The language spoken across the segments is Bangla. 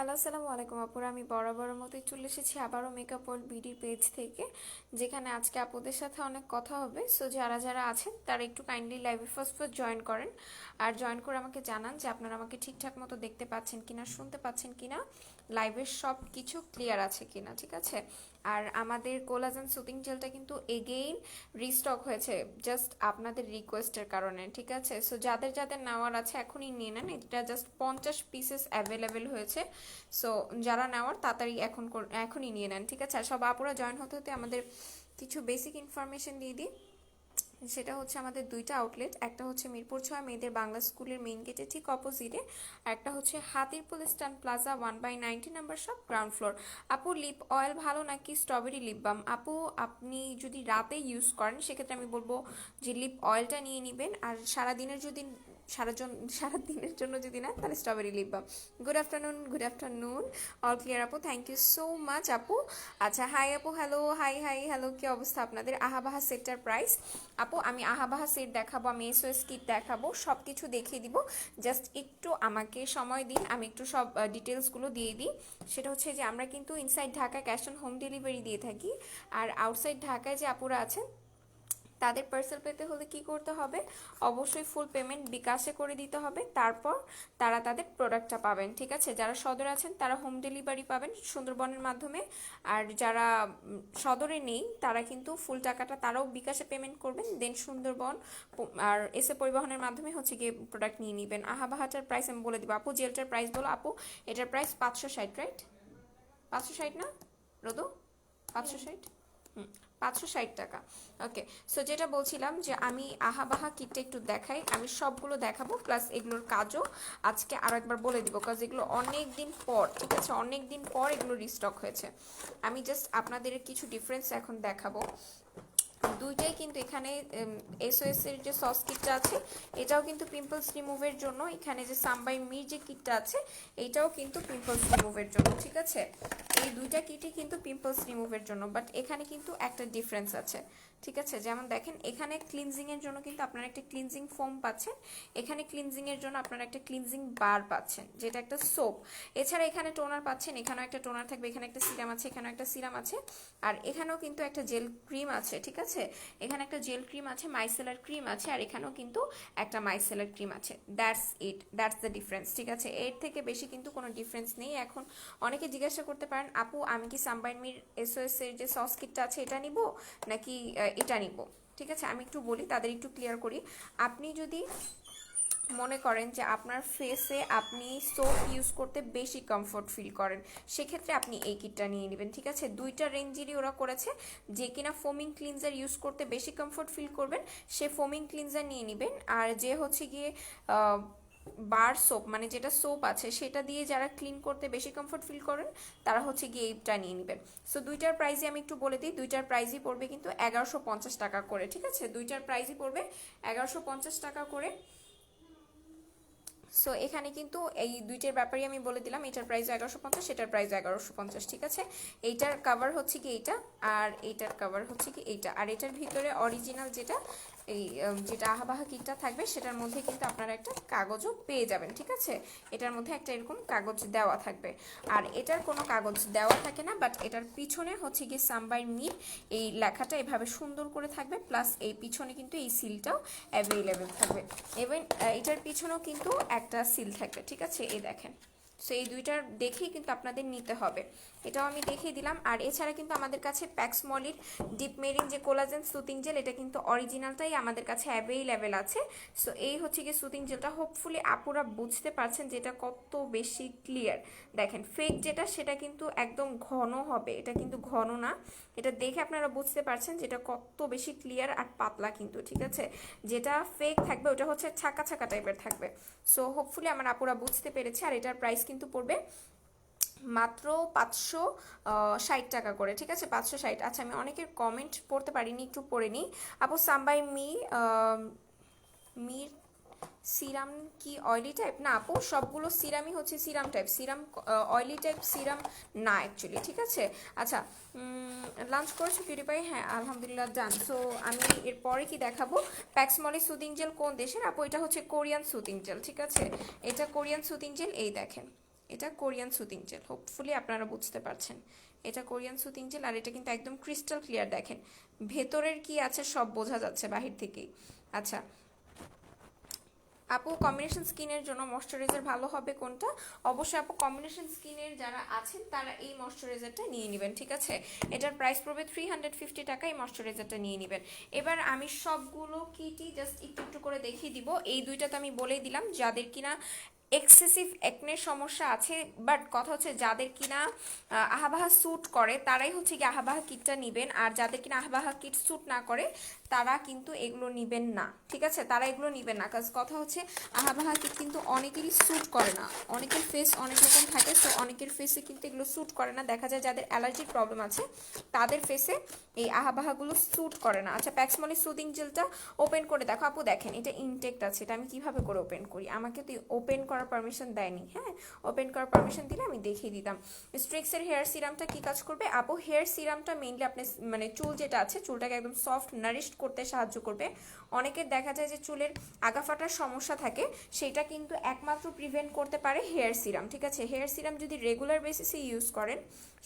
হ্যালো, আসসালামু আলাইকুম আপুরা। আমি বরাবরের মতোই চলে এসেছি আবারও মেকআপ ওয়ার্ল্ড বিডি পেজ থেকে, যেখানে আজকে আপুদের সাথে অনেক কথা হবে। সো যারা যারা আছেন তারা একটু কাইন্ডলি লাইভে ফার্স্ট ফার্স্ট জয়েন করেন, আর জয়েন করে আমাকে জানান যে আপনারা আমাকে ঠিকঠাক মতো দেখতে পাচ্ছেন কিনা, শুনতে পাচ্ছেন কিনা, লাইভের সব কিছু ক্লিয়ার আছে কিনা, ঠিক আছে। আর আমাদের কোলাজেন সুতিং জেলটা কিন্তু এগেইন রিস্টক হয়েছে, জাস্ট আপনাদের রিকোয়েস্টের কারণে, ঠিক আছে। সো যাদের যাদের নেওয়ার আছে এখনই নিয়ে নেন, এটা জাস্ট 50 পিসেস অ্যাভেলেবেল হয়েছে। সো যারা নেওয়ার তাড়াতাড়ি এখনই নিয়ে নেন, ঠিক আছে। আর সব আপুরা জয়েন হতে হতে আমাদের কিছু বেসিক ইনফরমেশন দিয়ে দিই। সেটা হচ্ছে আমাদের দুইটা আউটলেট, একটা হচ্ছে মিরপুর 6 মেয়েদের বাংলা স্কুলের মেইন গেটে ঠিক অপোজিটে, আর একটা হচ্ছে Hatirpool stand plaza 1/90 number shop, ground floor. আপু লিপ অয়েল ভালো নাকি স্ট্রবেরি লিপ বাম? আপু আপনি যদি রাতে ইউজ করেন সেক্ষেত্রে আমি বলবো যে লিপ অয়েলটা নিয়ে নেবেন, আর সারা দিনের জন্য যদি না, তাহলে strawberry lip balm. Good afternoon, good afternoon, all clear আপু, থ্যাংক ইউ সো মাচ আপু। আচ্ছা, হাই আপু, হ্যালো, হাই হাই হ্যালো, কি অবস্থা আপনাদের? আহাবাহা সেটটার প্রাইস আপু, আমি আহাবাহা সেট দেখাবো, আমি এসওএস কিট দেখাবো, সব কিছু দেখিয়ে দিব। জাস্ট একটু আমাকে সময় দিন, আমি একটু সব ডিটেলসগুলো দিয়ে দিই। সেটা হচ্ছে যে আমরা কিন্তু ইনসাইড ঢাকায় ক্যাশ অন হোম ডেলিভারি দিয়ে থাকি, আর আউটসাইড ঢাকায় যে আপুরা আছেন তাদের পার্সেল পেতে হলে কি করতে হবে? অবশ্যই ফুল পেমেন্ট বিকাশে করে দিতে হবে, তারপর তারা তাদের প্রোডাক্টটা পাবেন, ঠিক আছে। যারা সদরে আছেন তারা হোম ডেলিভারি পাবেন সুন্দরবনের মাধ্যমে, আর যারা সদরে নেই তারা কিন্তু ফুল টাকাটা তারাও বিকাশে পেমেন্ট করবেন, দেন সুন্দরবন আর এসে পরিবহনের মাধ্যমে হচ্ছে গিয়ে প্রোডাক্ট নিয়ে নেবেন। আহাবাহাটার প্রাইস আমি বলে দিব আপু, জেলটার প্রাইস বলো আপু। এটার প্রাইস 560, রাইট? 560 না রোদো? 560, 560 টাকা। ওকে, সো যেটা বলছিলাম যে আমি আহাবাহা কিটটা একটু দেখাই, আমি সবগুলো দেখাবো, প্লাস এগুলোর কাজও আজকে আরও একবার বলে দিব, কাজ এগুলো অনেক দিন পর, ঠিক আছে, অনেক দিন পর এগুলো রিস্টক হয়েছে। আমি জাস্ট আপনাদের কিছু ডিফারেন্স এখন দেখাবো। দুইটাই কিন্তু এখানে এসওএস এর যে সস কিটটা আছে এটাও কিন্তু পিম্পলস রিমুভের জন্য, এখানে যে সাম্বাই মির যে কিটটা আছে এটাও কিন্তু পিম্পলস রিমুভের জন্য, ঠিক আছে। এই দুইটা কিটই কিন্তু পিম্পলস রিমুভের জন্য, বাট এখানে কিন্তু একটা ডিফারেন্স আছে, ঠিক আছে। যেমন দেখেন, এখানে ক্লিনজিং এর জন্য কিন্তু আপনারা একটা ক্লিনজিং ফোম পাচ্ছেন, এখানে ক্লিনজিং এর জন্য আপনারা একটা ক্লিনজিং বার পাচ্ছেন, যেটা একটা সোপ। এছাড়া এখানে টোনার পাচ্ছেন, এখানেও একটা টোনার থাকবে, এখানে একটা সিরাম আছে, এখানেও একটা সিরাম আছে, আর এখানেও কিন্তু একটা জেল ক্রিম আছে, ঠিক আছে। এখানে একটা জেল ক্রিম আছে, মাইসেলার ক্রিম আছে, আর এখানেও কিন্তু একটা মাইসেলার ক্রিম আছে। That's it, that's the difference, ঠিক আছে। এর থেকে বেশি কিন্তু কোনো ডিফারেন্স নেই। এখন অনেকে জিজ্ঞাসা করতে পারেন, আপু আমি কি সাম্বাইন মির এসওএস এর যে সস কিটটা আছে এটা নিব নাকি এটা নিব, ঠিক আছে। আমি একটু বলি, তাদের একটু ক্লিয়ার করি। আপনি যদি মনে করেন যে আপনার ফেসে আপনি সোপ ইউজ করতে বেশি কমফোর্ট ফিল করেন, সেক্ষেত্রে আপনি এই কিটটা নিয়ে নেবেন, ঠিক আছে। দুইটা রেঞ্জেরই ওরা করেছে, যে কিনা ফোমিং ক্লিনজার ইউজ করতে বেশি কমফোর্ট ফিল করবেন সে ফোমিং ক্লিনজার নিয়ে নেবেন, আর যে হচ্ছে গিয়ে বার সোপ মানে যেটা সোপ আছে সেটা দিয়ে যারা ক্লিন করতে বেশি কমফোর্ট ফিল করেন তারা হচ্ছে গিয়ে এইটা নিয়ে নেবেন। সো দুইটার প্রাইসই আমি একটু বলে দিই, দুইটার প্রাইসই পড়বে কিন্তু 1150 টাকা করে, ঠিক আছে। দুইটার প্রাইসই পড়বে 1150 টাকা করে। সো এখানে কিন্তু এই দুইটার ব্যাপারই আমি বলে দিলাম, এটার প্রাইস 1150, সেটার প্রাইস 1150, ঠিক আছে। এইটার কাভার হচ্ছে কি এইটা, আর এইটার কাভার হচ্ছে কি এইটা, আর এটার ভিতরে অরিজিনাল যেটা এই যেটা আহাবাহা কিটটা থাকবে সেটার মধ্যে কিন্তু আপনারা একটা কাগজও পেয়ে যাবেন, ঠিক আছে। এটার মধ্যে একটা এরকম কাগজ দেওয়া থাকবে, আর এটার কোনো কাগজ দেওয়া থাকে না, বাট এটার পিছনে হচ্ছে গিয়ে সাম্বাই মির এই লেখাটা এভাবে সুন্দর করে থাকবে, প্লাস এই পিছনে কিন্তু এই সিলটাও অ্যাভেলেবেল থাকবে। এবং এটার পিছনেও কিন্তু একটা সিল থাকবে, ঠিক আছে, এই দেখেন। সো এই দুইটার দেখেই কিন্তু আপনাদের নিতে হবে, এটাও আমি দেখিয়ে দিলাম। আর এছাড়া কিন্তু আমাদের কাছে প্যাক্সমলির ডিপ মেরিন যে কোলাজেন সুতিং জেল, এটা কিন্তু অরিজিনালটাই আমাদের কাছে অ্যাভেলেবেল আছে। সো এই হচ্ছে কি সুতিং জেলটা, হোপফুলি আপুরা বুঝতে পারছেন যে এটা কত বেশি ক্লিয়ার। দেখেন ফেক যেটা সেটা কিন্তু একদম ঘন হবে, এটা কিন্তু ঘন না, এটা দেখে আপনারা বুঝতে পারছেন যে এটা কত বেশি ক্লিয়ার আর পাতলা কিন্তু, ঠিক আছে। যেটা ফেক থাকবে ওটা হচ্ছে ছাকা ছাকা টাইপের থাকবে। সো হোপফুলি আমার আপুরা বুঝতে পেরেছে। আর এটার প্রাইস কিন্তু পড়বে মাত্র 560 টাকা করে, ঠিক আছে, 560। আচ্ছা, আমি অনেকের কমেন্ট পড়তে পারিনি, একটু পড়ে নিই। আপু সাম্বাই মির সিরাম কি অয়েলি টাইপ? না আপু, সবগুলো সিরামই হচ্ছে serum type, serum oily type serum না অ্যাকচুয়ালি, ঠিক আছে। আচ্ছা, লাঞ্চ করেছো কিউটি পাই? হ্যাঁ আলহামদুলিল্লাহ ডান। সো আমি এরপরে কি দেখাবো, প্যাক্সমলি সুদিং জেল কোন দেশের? আপু এটা হচ্ছে কোরিয়ান সুদিং জেল, ঠিক আছে, এটা কোরিয়ান সুদিং জেল। এই দেখেন, এটা কোরিয়ান সুতিং জেল, হোপফুলি আপনারা বুঝতে পারছেন। এটা কোরিয়ান সুতিং জেল, আর এটা কিন্তু একদম ক্রিস্টাল ক্লিয়ার, দেখেন ভেতরের কি আছে সব বোঝা যাচ্ছে বাহির থেকেই। আচ্ছা আপু, কম্বিনেশন স্কিনের জন্য ময়শ্চারাইজার ভালো হবে কোনটা? অবশ্যই আপু, কম্বিনেশন স্কিনের যারা আছেন তারা এই ময়শ্চারাইজারটা নিয়ে নেবেন, ঠিক আছে? এটার প্রাইস পড়বে 350 টাকা, এই ময়শ্চারাইজারটা নিয়ে নেবেন। এবার আমি সবগুলো কিটি জাস্ট একটু একটু করে দেখিয়ে দিব। এই দুইটা তো আমি বলেই দিলাম, যাদের কিনা এক্সেসিভ একনের সমস্যা আছে, বাট কথা হচ্ছে যাদের কিনা আহাবাহা স্যুট করে তারাই হচ্ছে কি আহাবাহা কিটটা নেবেন, আর যাদের কিনা আহাবাহা কিট স্যুট না করে তারা কিন্তু এগুলো নেবেন না, ঠিক আছে? তারা এগুলো নেবেন না, কাজ কথা হচ্ছে আহাবাহা কিট কিন্তু অনেকেরই স্যুট করে না, অনেকের ফেস অনেক রকম থাকে, তো অনেকের ফেসে কিন্তু এগুলো স্যুট করে না। দেখা যায় যাদের অ্যালার্জির প্রবলেম আছে তাদের ফেসে এই আহাবাহাগুলো স্যুট করে না। আচ্ছা প্যাক্সমলি সুদিং জেলটা ওপেন করে দেখো আপু, দেখেন এটা ইনটেক্ট আছে, এটা আমি কিভাবে করে ওপেন করি, আমাকে তো ওপেন করার পারমিশন দেয়নি। হ্যাঁ, ওপেন করার পারমিশন দিলে আমি দেখিয়ে দিতাম। স্ট্রিক্সের হেয়ার সিরামটা কি কাজ করবে আপু? হেয়ার সিরামটা মেইনলি আপনি মানে চুল যেটা আছে চুলটাকে একদম সফট নারিশড করতে সাহায্য করবে। অনেকের দেখা যায় যে চুলের আগা ফাটার সমস্যা থাকে, সেটা কিন্তু একমাত্র প্রিভেন্ট করতে পারে হেয়ার সিরাম, ঠিক আছে? হেয়ার সিরাম যদি রেগুলার বেসিসে ইউজ করেন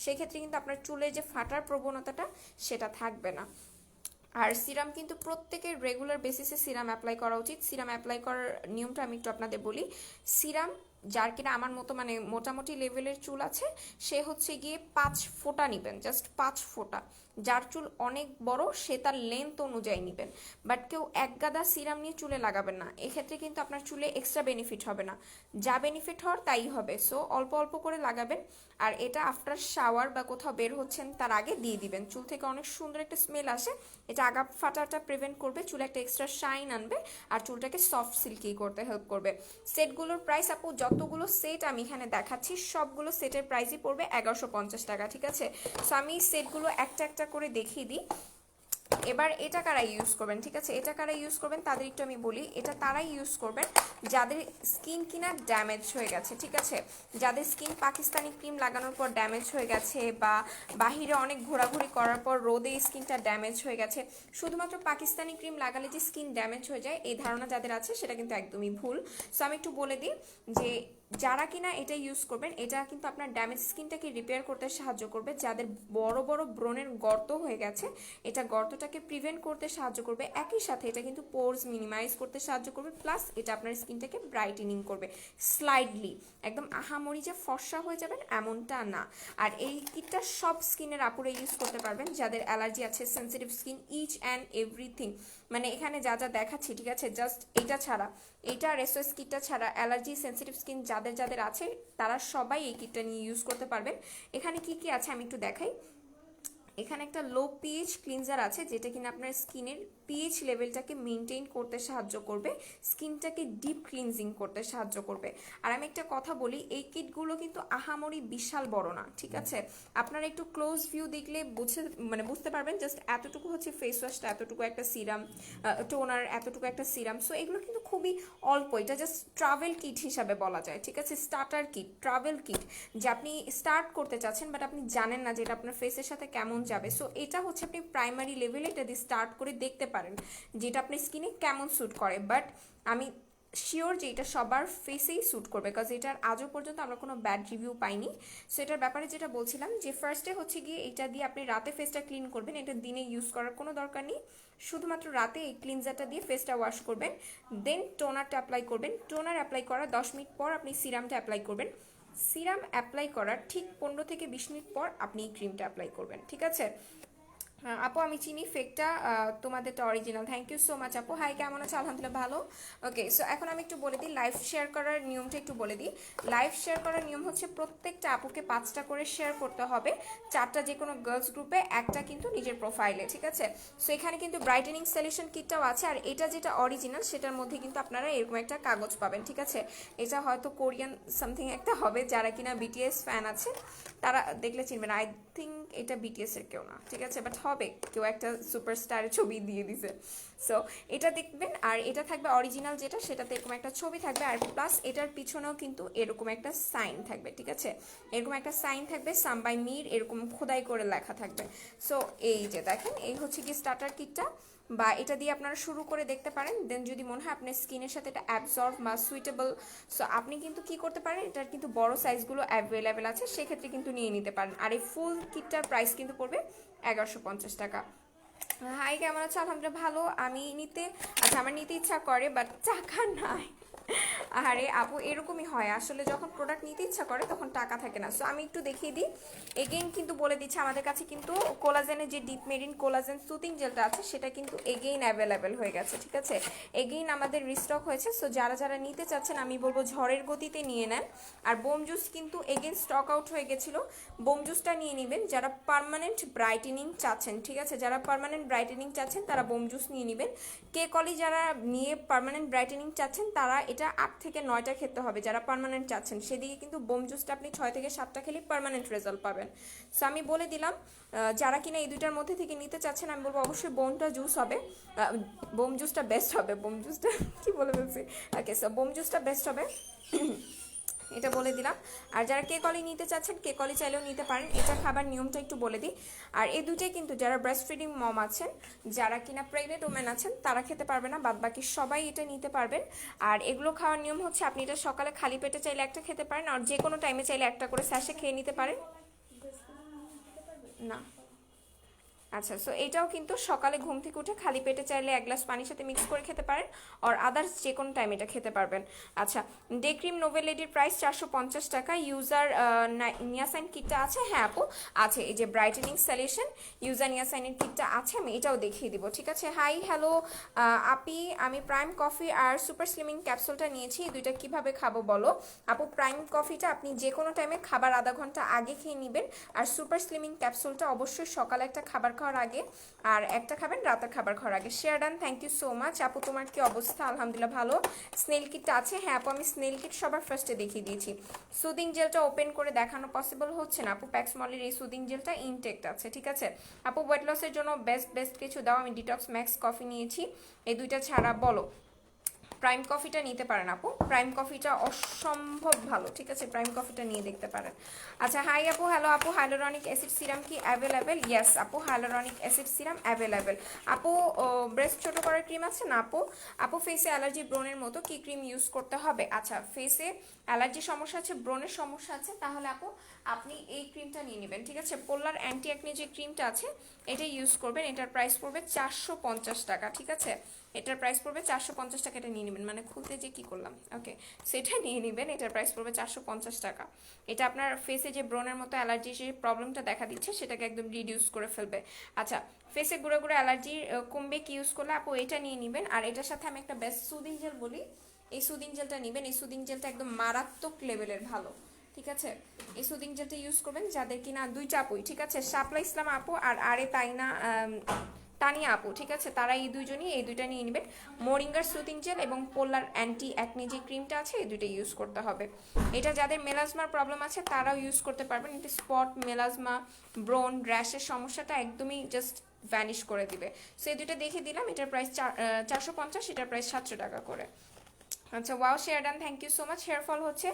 সেক্ষেত্রে কিন্তু আপনার চুলের যে ফাটার প্রবণতাটা সেটা থাকবে না। আর সিরাম কিন্তু প্রত্যেকের রেগুলার বেসিসে সিরাম অ্যাপ্লাই করা উচিত। সিরাম অ্যাপ্লাই করার নিয়মটা আমি একটু আপনাদের বলি। সিরাম যার কিনা আমার মতো মানে মোটামুটি লেভেলের চুল আছে সে হচ্ছে গিয়ে 5 ফোঁটা নেবেন, জাস্ট 5 ফোঁটা। যার চুল অনেক বড় সে তার লেন্থ অনুযায়ী নেবেন, বাট কেউ এক গাদা সিরাম নিয়ে চুলে লাগাবেন না, এক্ষেত্রে কিন্তু আপনার চুলে এক্সট্রা বেনিফিট হবে না, যা বেনিফিট হওয়ার তাই হবে। সো অল্প অল্প করে লাগাবেন, আর এটা আফটার শাওয়ার বা কোথাও বের হচ্ছেন তার আগে দিয়ে দিবেন। চুল থেকে অনেক সুন্দর একটা স্মেল আসে, এটা আগা ফাটাটা প্রিভেন্ট করবে, চুলে একটা এক্সট্রা শাইন আনবে, আর চুলটাকে সফট সিল্কি করতে হেল্প করবে। সেটগুলোর প্রাইস আপু, যতগুলো সেট আমি এখানে দেখাচ্ছি সবগুলো সেটের প্রাইসই পড়বে 1150 টাকা, ঠিক আছে? সো আমি সেটগুলো একটা একটা করে দেখিয়ে দিই। এবার এটা কারা ইউজ করবেন, ঠিক আছে? এটা কারা ইউজ করবেন তাদের একটু আমি বলি। এটা তারাই ইউজ করবেন যাদের স্কিন কিনা ড্যামেজ হয়ে গেছে, ঠিক আছে? যাদের স্কিন পাকিস্তানি ক্রিম লাগানোর পর ড্যামেজ হয়ে গেছে, বা বাহিরে অনেক ঘোরাঘুরি করার পর রোদে স্কিনটা ড্যামেজ হয়ে গেছে। শুধুমাত্র পাকিস্তানি ক্রিম লাগালে যে স্কিন ড্যামেজ হয়ে যায় এই ধারণা যাদের আছে সেটা কিন্তু একদমই ভুল। সো আমি একটু বলে দিই যে যারা কিনা এটা ইউজ করবেন এটা কিন্তু আপনার ড্যামেজ স্কিনটাকে রিপেয়ার করতে সাহায্য করবে। যাদের বড় বড় ব্রণের গর্ত হয়ে গেছে এটা গর্তটাকে প্রিভেন্ট করতে সাহায্য করবে, একই সাথে এটা কিন্তু পোরস মিনিমাইজ করতে সাহায্য করবে, প্লাস এটা আপনার স্কিনটাকে ব্রাইটেনিং করবে স্লাইডলি, একদম আহামরি যে ফর্সা হয়ে যাবেন এমনটা না। আর এই কিটটা সব স্কিনের আপুরে ইউজ করতে পারবেন যাদের অ্যালার্জি আছে, sensitive skin, itch and everything. মানে এখানে যা যা দেখাচ্ছি, ঠিক আছে, জাস্ট এটা ছাড়া, এইটা আর এসওএস কিটটা ছাড়া অ্যালার্জি সেন্সিটিভ স্কিন যাদের যাদের আছে তারা সবাই এই কিটটা নিয়ে ইউজ করতে পারবেন। এখানে কি কি আছে আমি একটু দেখাই। এখানে একটা লো পিএইচ ক্লিনজার আছে যেটা কিনা আপনার স্কিনের পিএইচ লেভেলটাকে মেনটেন করতে সাহায্য করবে, স্কিনটাকে ডিপ ক্লিনজিং করতে সাহায্য করবে। আর আমি একটা কথা বলি, এই কিটগুলো কিন্তু আহামরি বিশাল বড় না, ঠিক আছে? আপনারা একটু ক্লোজ ভিউ দেখলে বুঝতে পারবেন। জাস্ট এতটুকু হচ্ছে ফেস ওয়াশটা, এতটুকু একটা সিরাম, টোনার, এতটুকু একটা সিরাম। সো এগুলো কিন্তু খুবই অল্প, এটা জাস্ট ট্রাভেল কিট হিসাবে বলা যায়, ঠিক আছে? স্টার্টার কিট, ট্রাভেল কিট, যে আপনি স্টার্ট করতে চাচ্ছেন বাট আপনি জানেন না যে এটা আপনার ফেসের সাথে কেমন যাবে। সো এটা হচ্ছে আপনি প্রাইমারি লেভেলে এটা দিয়ে স্টার্ট করে দেখতে পারেন যেটা আপনার স্কিনে কেমন স্যুট করে। বাট আমি শিওর যে এটা সবার ফেসেই স্যুট করবে, বিকজ এটার আজও পর্যন্ত আমরা কোনো ব্যাড রিভিউ পাইনি। সো এটার ব্যাপারে যেটা বলছিলাম যে ফার্স্টে হচ্ছে গিয়ে এটা দিয়ে আপনি রাতে ফেসটা ক্লিন করবেন, এটা দিনে ইউজ করার কোনো দরকার নেই, শুধুমাত্র রাতে এই ক্লিনজারটা দিয়ে ফেসটা ওয়াশ করবেন, দেন টোনারটা অ্যাপ্লাই করবেন। টোনার অ্যাপ্লাই করার 10 মিনিট পর আপনি সিরামটা অ্যাপ্লাই করবেন। সিরাম অ্যাপ্লাই করার ঠিক 15 থেকে 20 মিনিট পর আপনি এই ক্রিমটা অ্যাপ্লাই করবেন, ঠিক আছে? আপু আমি চিনি ফেকটা, তোমাদেরটা অরিজিনাল। থ্যাংক ইউ সো মাচ আপু। হাই, কেমন আছো? আলহামদুলিল্লাহ ভালো। ওকে, সো এখন আমি একটু বলে দিই লাইভ শেয়ার করার নিয়মটা একটু বলে দিই। লাইভ শেয়ার করার নিয়ম হচ্ছে প্রত্যেকটা আপুকে 5টা করে শেয়ার করতে হবে, 4টা যে কোনো গার্লস গ্রুপে, একটা কিন্তু নিজের প্রোফাইলে, ঠিক আছে? সো এখানে কিন্তু ব্রাইটেনিং সলিউশন কিটটাও আছে, আর এটা যেটা অরিজিনাল সেটার মধ্যে কিন্তু আপনারা এরকম একটা কাগজ পাবেন, ঠিক আছে? এটা হয়তো কোরিয়ান সামথিং একটা হবে, যারা কিনা বিটিএস ফ্যান আছে তারা দেখলে চিনবেন। আই থিঙ্ক এটা বিটিএস এর কেউ না, ঠিক আছে, বাট হবে, কেউ একটা সুপারস্টারের ছবি দিয়ে দিছে। সো এটা দেখবেন, আর এটা থাকবে অরিজিনাল যেটা, সেটাতে এরকম একটা ছবি থাকবে, আর প্লাস এটার পিছনেও কিন্তু এরকম একটা সাইন থাকবে, ঠিক আছে? এরকম একটা সাইন থাকবে, সাম বাই মির এরকম খোদাই করে লেখা থাকবে। সো এই যে দেখেন, এই হচ্ছে কি স্টার্টার কিটটা। বা এটা দিয়ে আপনারা শুরু করে দেখতে পারেন। দেন যদি মনে হয় আপনার স্কিনের সাথে এটা অ্যাবজর্ব বা সুইটেবল, সো আপনি কিন্তু কি করতে পারেন, এটার কিন্তু বড় সাইজগুলো অ্যাভেলেবেল আছে, সেক্ষেত্রে কিন্তু নিয়ে নিতে পারেন। আর এই ফুল কিটটার প্রাইস কিন্তু পড়বে 1150 টাকা। হাই, কেমন আছো? আলহামদুলিল্লাহ ভালো। আমি নিতে, আচ্ছা আমার নিতে ইচ্ছা করে বাট টাকা নাই। আরে আপু এরকমই হয় আসলে, যখন প্রোডাক্ট নিতে ইচ্ছা করে তখন টাকা থাকে না। সো আমি একটু দেখিয়ে দিই এগেইন, কিন্তু বলে দিচ্ছি আমাদের কাছে কিন্তু কোলাজেনের যে ডিপ মেরিন কোলাজেন সুতিং জেলটা আছে সেটা কিন্তু এগেইন অ্যাভেলেবেল হয়ে গেছে, ঠিক আছে? এগেইন আমাদের রিস্টক হয়েছে। সো যারা যারা নিতে চাচ্ছেন আমি বলবো ঝড়ের গতিতে নিয়ে নেন। আর বোম জুস কিন্তু এগেইন স্টক আউট হয়ে গেছিলো, বোম জুসটা নিয়ে নেবেন যারা পার্মানেন্ট ব্রাইটেনিং চাচ্ছেন, ঠিক আছে? যারা পার্মানেন্ট ব্রাইটেনিং চাচ্ছেন তারা বোম জুস নিয়ে নেবেন। কে কলি যারা নিয়ে পার্মানেন্ট ব্রাইটেনিং চাচ্ছেন তারা এটা 8 থেকে 9টা খেতে হবে, যারা পার্মানেন্ট চাচ্ছেন সেদিকে কিন্তু বোম জুসটা আপনি 6 থেকে 7টা খেলে পার্মানেন্ট রেজাল্ট পাবেন। সো আমি বলে দিলাম যারা কিনা এই দুইটার মধ্যে থেকে নিতে চাচ্ছেন আমি বলবো অবশ্যই বোমটা জুস হবে, বোম জুসটা বেস্ট হবে, বোম জুসটা কি বলে বলছি, ওকে সো বোম জুসটা বেস্ট হবে, এটা বলে দিলাম। আর যারা কে কলি নিতে চাচ্ছেন কে কলি চাইলেও নিতে পারেন। এটা খাবার নিয়মটা একটু বলে দিই। আর এই দুইটাই কিন্তু যারা ব্রেস্ট ফিডিং মম আছেন, যারা কিনা প্রেগনেন্ট ওমেন আছেন তারা খেতে পারবে না, বাদ বাকি সবাই এটা নিতে পারবেন। আর এগুলো খাওয়ার নিয়ম হচ্ছে আপনি এটা সকালে খালি পেটে চাইলে একটা খেতে পারেন, আর যে কোনো টাইমে চাইলে একটা করে স্যাশে খেয়ে নিতে পারেন। না, আচ্ছা, সো এটাও কিন্তু সকালে ঘুম থেকে উঠে খালি পেটে চাইলে 1 গ্লাস পানির সাথে মিক্স করে খেতে পারেন, আর আদার্স যে কোনো টাইম এটা খেতে পারবেন। আচ্ছা, ডে ক্রিম নোভেলেডির প্রাইস 450 টাকা। ইউজার নিয়াসাইন কিটটা আছে, হ্যাঁ আপু আছে, এই যে ব্রাইটেনিং সলিউশন ইউজার নিয়াসাইনের কিটটা আছে, আমি এটাও দেখিয়ে দিব, ঠিক আছে? হাই হ্যালো আপি, আমি প্রাইম কফি আর সুপার স্লিমিং ক্যাপসুলটা নিয়েছি, দুইটা কিভাবে খাবো বলো? আপু প্রাইম কফিটা আপনি যে কোনো টাইমে খাবার আধা ঘন্টা আগে খেয়ে নেবেন, আর সুপার স্লিমিং ক্যাপসুলটা অবশ্যই সকালে একটা খাবার খাওয়ার আগে আর একটা খাবেন রাতের খাবার খাওয়ার আগে। Share done, thank you so much. আপু তোমার কি অবস্থা? আলহামদুলিল্লাহ ভালো। স্নেল কিটটা আছে, হ্যাঁ আপু আমি স্নেল কিট সবার ফার্স্টে দেখিয়ে দিয়েছি। সুদিং জেলটা ওপেন করে দেখানো পসিবল হচ্ছে না আপু, প্যাক্সমলের এই সুদিং জেলটা ইনটেক্ট আছে, ঠিক আছে? আপু ওয়েট লসের জন্য বেস্ট কিছু দাও, আমি ডিটক্স ম্যাক্স কফি নিয়েছি, এই দুইটা ছাড়া বলো। প্রাইম কফিটা নিতে পারেন আপু, প্রাইম কফিটা অসম্ভব ভালো, ঠিক আছে? প্রাইম কফিটা নিয়ে দেখতে পারেন। আচ্ছা হাই আপু, হ্যালো আপু, হাইলোরনিক অ্যাসিড সিরাম কি অ্যাভেলেবেল? ইয়েস আপু, হাইলোরনিক অ্যাসিড সিরাম অ্যাভেলেবেল। আপু ব্রেস্ট ছোটো করার ক্রিম আছে না আপু? আপু ফেসে অ্যালার্জি ব্রণের মতো কি ক্রিম ইউজ করতে হবে? আচ্ছা, ফেসে অ্যালার্জি সমস্যা আছে, ব্রণের সমস্যা আছে, তাহলে আপু আপনি এই ক্রিমটা নিয়ে নেবেন, ঠিক আছে? পোলার অ্যান্টি অ্যাকনে যে ক্রিমটা আছে এটা ইউজ করবেন, এটার প্রাইস পড়বে 450 টাকা, ঠিক আছে? এটার প্রাইস পড়বে 450 টাকা, এটা নিয়ে নেবেন, মানে খুলতে যে কি করলাম, ওকে সেটা নিয়ে নেবেন, এটার প্রাইস পড়বে 450 টাকা। এটা আপনার ফেসে যে ব্রণের মতো অ্যালার্জি যে প্রবলেমটা দেখা দিচ্ছে সেটাকে একদম রিডিউস করে ফেলবে। আচ্ছা, ফেসে গুঁড়ো গুঁড়ো অ্যালার্জি কমবে কি ইউজ করলে? আপু এটা নিয়ে নেবেন। আর এটার সাথে আমি একটা বেস্ট সুদিং জেল বলি, এই সুদিং জেলটা নেবেন, এই সুদিং জেলটা একদম মারাত্মক লেভেলের ভালো, ঠিক আছে? এই সুদিং জেলটা ইউজ করবেন যাদের কিনা দুইটা আপুই, ঠিক আছে? শাপলা ইসলাম আপু আর আরে তাইনা তানিয়া আপু, ঠিক আছে? তারা এই দুইজনই এই দুইটা নিয়ে নেবেন, মোরিঙ্গার সুদিং জেল এবং পোলার অ্যান্টি অ্যাকনি যে ক্রিমটা আছে এই দুইটা ইউজ করতে হবে। এটা যাদের মেলাজমার প্রবলেম আছে তারাও ইউজ করতে পারবেন, এটা স্পট মেলাজমা ব্রোন র্যাশের সমস্যাটা একদমই জাস্ট ভ্যানিশ করে দিবে। সো এই দুইটা দেখে দিলাম, এটার প্রাইস 450, এটার প্রাইস 700 টাকা করে। আচ্ছা wow share done, thank you so much. Hair fall হচ্ছে,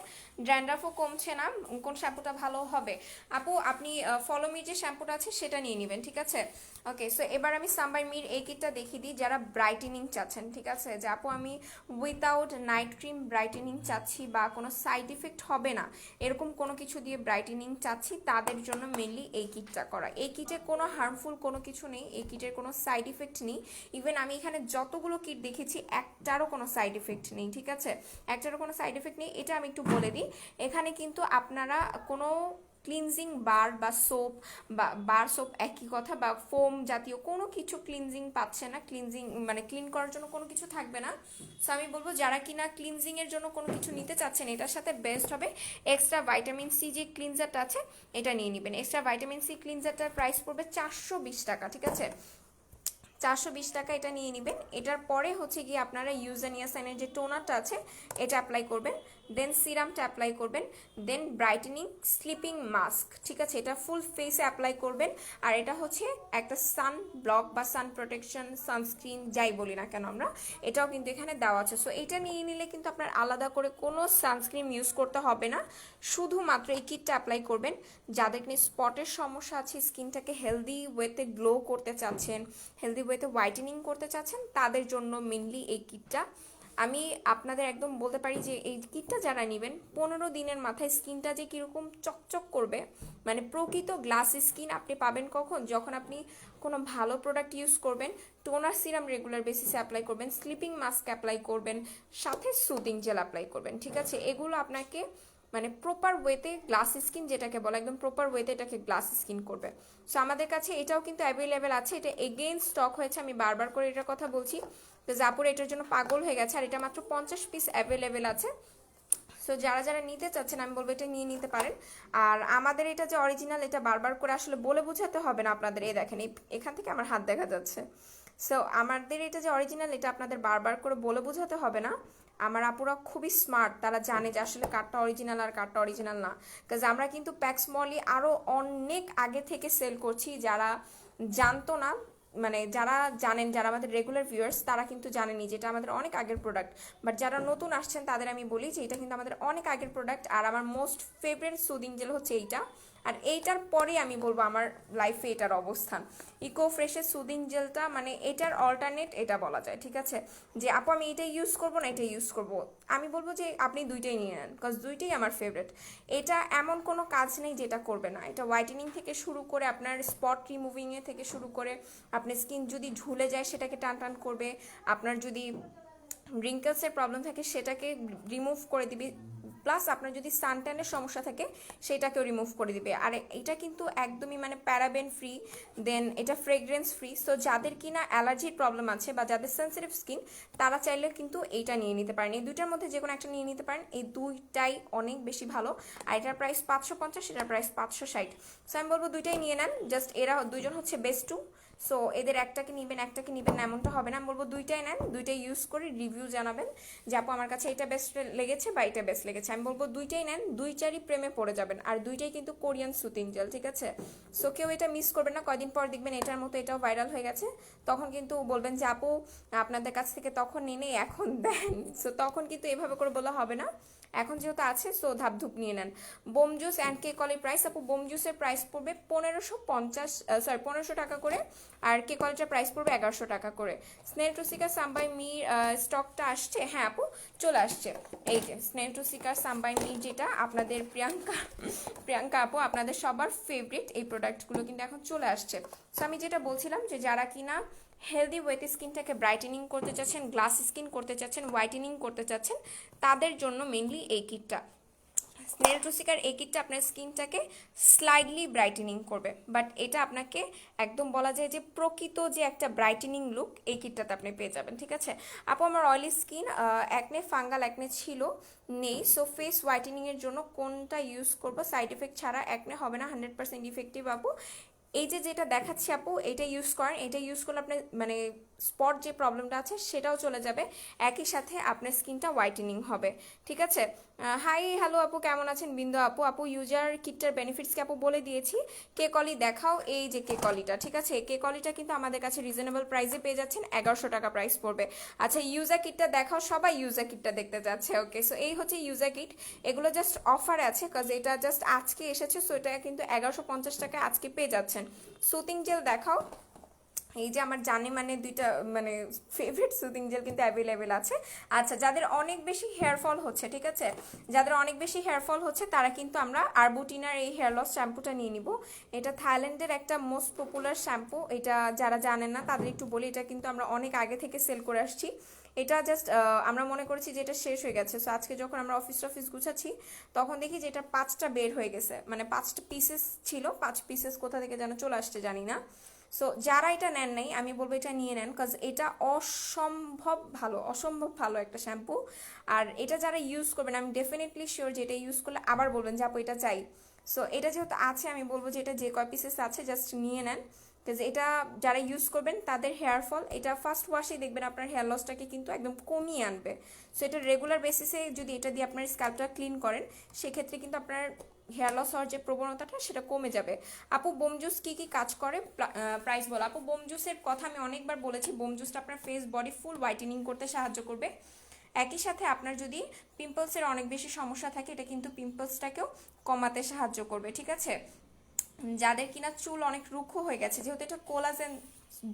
ড্যান্ড্রাফও কমছে না, কোন শ্যাম্পুটা ভালো হবে? আপু আপনি ফলোমির যে শ্যাম্পুটা আছে সেটা নিয়ে নেবেন, ঠিক আছে? ওকে, সো এবার আমি সাম্বাই মির এই কিটটা দেখিয়ে দিই যারা ব্রাইটেনিং চাচ্ছেন, ঠিক আছে? যে আপু আমি উইথাউট নাইট ক্রিম ব্রাইটেনিং চাচ্ছি বা কোনো সাইড ইফেক্ট হবে না এরকম কোনো কিছু দিয়ে ব্রাইটেনিং চাচ্ছি, তাদের জন্য মেনলি এই কিটটা করা। এই কিটে কোনো হার্মফুল কোনো কিছু নেই, এই কিটের কোনো সাইড ইফেক্ট নেই। ইভেন আমি এখানে যতগুলো কিট দেখেছি একটারও কোনো সাইড ইফেক্ট নেই, ঠিক আছে? একটারও কোনো সাইড এফেক্ট নেই। এটা আমি একটু বলে দিই, এখানে কিন্তু আপনারা কোনো ক্লিনজিং বার বা সোপ বা বার সোপ একই কথা, বা ফোম জাতীয় কোনো কিছু ক্লিনজিং পাচ্ছে না, ক্লিনজিং মানে ক্লিন করার জন্য কোনো কিছু থাকবে না। সো আমি বলবো যারা কিনা ক্লিনজিংয়ের জন্য কোনো কিছু নিতে চাচ্ছেন এটার সাথে বেস্ট হবে এক্সট্রা ভাইটামিন সি যে ক্লিনজারটা আছে এটা নিয়ে নেবেন। এক্সট্রা ভাইটামিন সি ক্লিনজারটার প্রাইস পড়বে 420 টাকা, ঠিক আছে? 420 টাকা এটা নিয়ে নেবেন। এটার পরে হচ্ছে গিয়ে আপনারা ইউজার নিয়াসাইনের যে টোনারটা আছে এটা অ্যাপ্লাই করবেন, দেন সিরামটা অ্যাপ্লাই করবেন, দেন ব্রাইটেনিং স্লিপিং মাস্ক, ঠিক আছে, এটা ফুল ফেসে অ্যাপ্লাই করবেন। আর এটা হচ্ছে একটা সান ব্লক বা সান প্রোটেকশন সানস্ক্রিন যাই বলি না কেন আমরা, এটাও কিন্তু এখানে দেওয়া আছে। সো এটা নিয়ে নিলে কিন্তু আপনার আলাদা করে কোনো সানস্ক্রিন ইউজ করতে হবে না, শুধুমাত্র এই কিটটা অ্যাপ্লাই করবেন। যাদের নিয়ে স্পটের সমস্যা আছে, স্কিনটাকে হেলদি ওয়েতে গ্লো করতে চাচ্ছেন, হেলদি ওয়েতে হোয়াইটেনিং করতে চাচ্ছেন, তাদের জন্য মেনলি এই কিটটা। আমি আপনাদের একদম বলতে পারি যে এই কিটটা যারা নেবেন 15 দিনের মাথায় স্কিনটা যে কীরকম চকচক করবে, মানে প্রকৃত গ্লাস স্কিন আপনি পাবেন কখন, যখন আপনি কোনো ভালো প্রোডাক্ট ইউজ করবেন, টোনার সিরাম রেগুলার বেসিসে অ্যাপ্লাই করবেন, স্লিপিং মাস্ক অ্যাপ্লাই করবেন, সাথে সুদিং জেল অ্যাপ্লাই করবেন, ঠিক আছে। এগুলো আপনাকে মানে প্রপার ওয়েতে গ্লাস স্কিন যেটাকে বলে, একদম প্রপার ওয়েতে এটাকে গ্লাস স্কিন করবে। সো আমাদের কাছে এটাও কিন্তু অ্যাভেলেবেল আছে, এটা এগেইন স্টক হয়েছে, আমি বারবার করে এটার কথা বলছি, তো জাপুর এটার জন্য পাগল হয়ে গেছে, আর এটা মাত্র 50 পিস অ্যাভেলেবেল আছে। সো যারা যারা নিতে চাচ্ছেন আমি বলবো এটা নিয়ে নিতে পারেন। আর আমাদের এটা যে অরিজিনাল, এটা বারবার করে আসলে বলে বোঝাতে হবে না আপনাদের, এই দেখেন এখান থেকে আমার হাত দেখা যাচ্ছে। সো আমাদের এটা যে অরিজিনাল, এটা আপনাদের বারবার করে বলে বোঝাতে হবে না। আমার আপুরা খুবই স্মার্ট, তারা জানে যে আসলে কার্ডটা অরিজিনাল আর কার্ডটা অরিজিনাল না। কাজ আমরা কিন্তু প্যাক্স মলি আরও অনেক আগে থেকে সেল করছি, যারা জানতো না, মানে যারা জানেন, যারা আমাদের রেগুলার ভিউয়ার্স, তারা কিন্তু জানেনি যে এটা আমাদের অনেক আগের প্রোডাক্ট। বাট যারা নতুন আসছেন তাদের আমি বলি যে এটা কিন্তু আমাদের অনেক আগের প্রোডাক্ট। আর আমার মোস্ট ফেভারিট সুদিং জেল হচ্ছে এইটা, আর এইটার পরে আমি বলবো আমার লাইফে এটার অবস্থান। ইকো ফ্রেশের সুদিং জেলটা মানে এটার অল্টারনেট এটা বলা যায়, ঠিক আছে। যে আপু আমি এটা ইউজ করবো না এটা ইউজ করবো, আমি বলবো যে আপনি দুইটাই নিয়ে নেন, বিকজ দুইটাই আমার ফেভারিট। এটা এমন কোনো কাজ নেই যেটা করবে না, এটা হোয়াইটেনিং থেকে শুরু করে আপনার স্পট রিমুভিংয়ে থেকে শুরু করে, আপনার স্কিন যদি ঝুলে যায় সেটাকে টান টান করবে, আপনার যদি রিঙ্কেলসের প্রবলেম থাকে সেটাকে রিমুভ করে দিবে, প্লাস আপনার যদি সানট্যানের সমস্যা থাকে সেটাকেও রিমুভ করে দিবে। আর এটা কিন্তু একদমই মানে প্যারাবেন ফ্রি, দেন এটা ফ্রেগরেন্স ফ্রি। সো যাদের কিনা অ্যালার্জির প্রবলেম আছে বা যাদের সেন্সিটিভ স্কিন, তারা চাইলে কিন্তু এইটা নিয়ে নিতে পারেন, এই দুইটার মধ্যে যে কোনো একটা নিয়ে নিতে পারেন, এই দুইটাই অনেক বেশি ভালো। আর এটার প্রাইস 550, এটার প্রাইস 560। সো আমি বলবো দুইটাই নিয়ে নেন, জাস্ট এরা দুইজন হচ্ছে বেস্ট টু। সো এদের একটাকে নিবেন না এমনটা হবে না, আমি বলবো দুইটাই নেন, দুইটাই ইউজ করে রিভিউ জানাবেন যে আপু আমার কাছে এটা বেস্ট লেগেছে বা এটা বেস্ট লেগেছে। আমি বলবো দুইটাই নেন, দুইটারই প্রেমে পড়ে যাবেন। আর দুইটাই কিন্তু কোরিয়ান সুতিং জেল, ঠিক আছে। সো কেউ এটা মিস করবেন না, কয়দিন পর দেখবেন এটার মতো এটাও ভাইরাল হয়ে গেছে, তখন কিন্তু বলবেন যে আপু আপনাদের কাছ থেকে তখন নিয়ে এখন দেন। সো তখন কিন্তু এভাবে করে বলা হবে না, এখন যেহেতু আছে সো ধাপধুপ নিয়ে নেন। বোম জুস অ্যান্ড কে কলের প্রাইস, আপু বোম জুসের প্রাইস পড়বে 1550 টাকা করে, আর কে কলেজের প্রাইস পড়বে 1100 টাকা করে। স্নেল টুসিকা সাম্বাই মির স্টকটা আসছে, হ্যাঁ আপু চলে আসছে, এই যে স্নেল টুসিকা সাম্বাই মির, যেটা আপনাদের প্রিয়াঙ্কা আপু আপনাদের সবার ফেভারিট, এই প্রোডাক্টগুলো কিন্তু এখন চলে আসছে। সো আমি যেটা বলছিলাম যে যারা কিনা হেলদি ওয়েতে স্কিনটাকে ব্রাইটেনিং করতে চাচ্ছেন, গ্লাস স্কিন করতে চাচ্ছেন, হোয়াইটেনিং করতে চাচ্ছেন, তাদের জন্য মেনলি এই কিটটা। স্নেল টুসিকার এই কিটটা আপনার স্কিনটাকে স্লাইডলি ব্রাইটেনিং করবে, বাট এটা আপনাকে একদম বলা যায় যে প্রকৃত যে একটা ব্রাইটেনিং লুক এই কিটটাতে আপনি পেয়ে যাবেন, ঠিক আছে। আপু আমার oily skin, acne, fungal acne ছিল, নেই, সো ফেস হোয়াইটেনিংয়ের জন্য কোনটা ইউজ করবো সাইড এফেক্ট ছাড়া? অ্যাকনে হবে না, 100% ইফেক্টিভ আপু। এই যে যেটা দেখাচ্ছি আপু, এটা ইউজ করেন, এটা ইউজ করলে আপনার মানে স্পট যে প্রবলেমটা আছে সেটাও চলে যাবে, একই সাথে আপনার স্কিনটা হোয়াইটেনিং হবে, ঠিক আছে। হাই হ্যালো আপু, কেমন আছেন বিন্দু আপু? আপু ইউজার কিটটার বেনিফিটসকে আপু বলে দিয়েছি, কে কলি দেখাও, এই যে কে কলিটা, ঠিক আছে। কে কলিটা কিন্তু আমাদের কাছে রিজনেবল প্রাইসে পেয়ে যাচ্ছেন, 1100 টাকা প্রাইস পড়বে। আচ্ছা ইউজার কিটটা দেখাও, সবাই ইউজার কিটটা দেখতে যাচ্ছে, ওকে। সো এই হচ্ছে ইউজার কিট, এগুলো জাস্ট অফারে আছে, কজ এটা জাস্ট আজকে এসেছে, সো এটা কিন্তু 1150 টাকায় আজকে পেয়ে যাচ্ছেন। সুতিং জেল দেখাও, এই যে আমার জানি মানে দুইটা মানে ফেভারিট সুদিং জেল কিন্তু অ্যাভেলেবেল আছে। আচ্ছা যাদের অনেক বেশি হেয়ার ফল হচ্ছে, ঠিক আছে, যাদের অনেক বেশি হেয়ার ফল হচ্ছে তারা কিন্তু আমরা আরবুটিনার এই হেয়ার লস শ্যাম্পুটা নিয়ে নিব। এটা থাইল্যান্ডের একটা মোস্ট পপুলার শ্যাম্পু, এটা যারা জানেন না তাদের একটু বলি, এটা কিন্তু আমরা অনেক আগে থেকে সেল করে আসছি। এটা জাস্ট আমরা মনে করেছি যে এটা শেষ হয়ে গেছে, সো আজকে যখন আমরা অফিস গুছাচ্ছি তখন দেখি যে এটা 5টা বের হয়ে গেছে, মানে 5টা পিসেস ছিল, 5 পিসেস কোথা থেকে যেন চলে আসছে জানি না। সো যারা এটা নেন নাই আমি বলবো এটা নিয়ে নেন, কজ এটা অসম্ভব ভালো একটা শ্যাম্পু। আর এটা যারা ইউজ করবেন আমি ডেফিনেটলি শিওর যে এটা ইউজ করলে আবার বলবেন যে আপু এটা চাই। সো এটা যেহেতু আছে আমি বলবো যে এটা যে কয় পিসেস আছে জাস্ট নিয়ে নেন, এটা যারা ইউজ করবেন তাদের হেয়ার ফল, এটা ফার্স্ট ওয়াশেই দেখবেন আপনার হেয়ার লসটাকে কিন্তু একদম কমিয়ে আনবে। সো এটা রেগুলার বেসিসে যদি এটা দিয়ে আপনার স্ক্যাল্পটা ক্লিন করেন, সেক্ষেত্রে কিন্তু আপনার হেয়ার লস হওয়ার যে প্রবণতাটা সেটা কমে যাবে। আপু বোম জুস কী কী কাজ করে, প্রাইস বলো। আপু বোম জুসের কথা আমি অনেকবার বলেছি, বোম জুসটা আপনার ফেস বডি ফুল হোয়াইটেনিং করতে সাহায্য করবে। একই সাথে আপনার যদি পিম্পলসের অনেক বেশি সমস্যা থাকে, এটা কিন্তু পিম্পলসটাকেও কমাতে সাহায্য করবে, ঠিক আছে। যাদের কিনা চুল অনেক রুক্ষ হয়ে গেছে, যেহেতু এটা কোলাজেন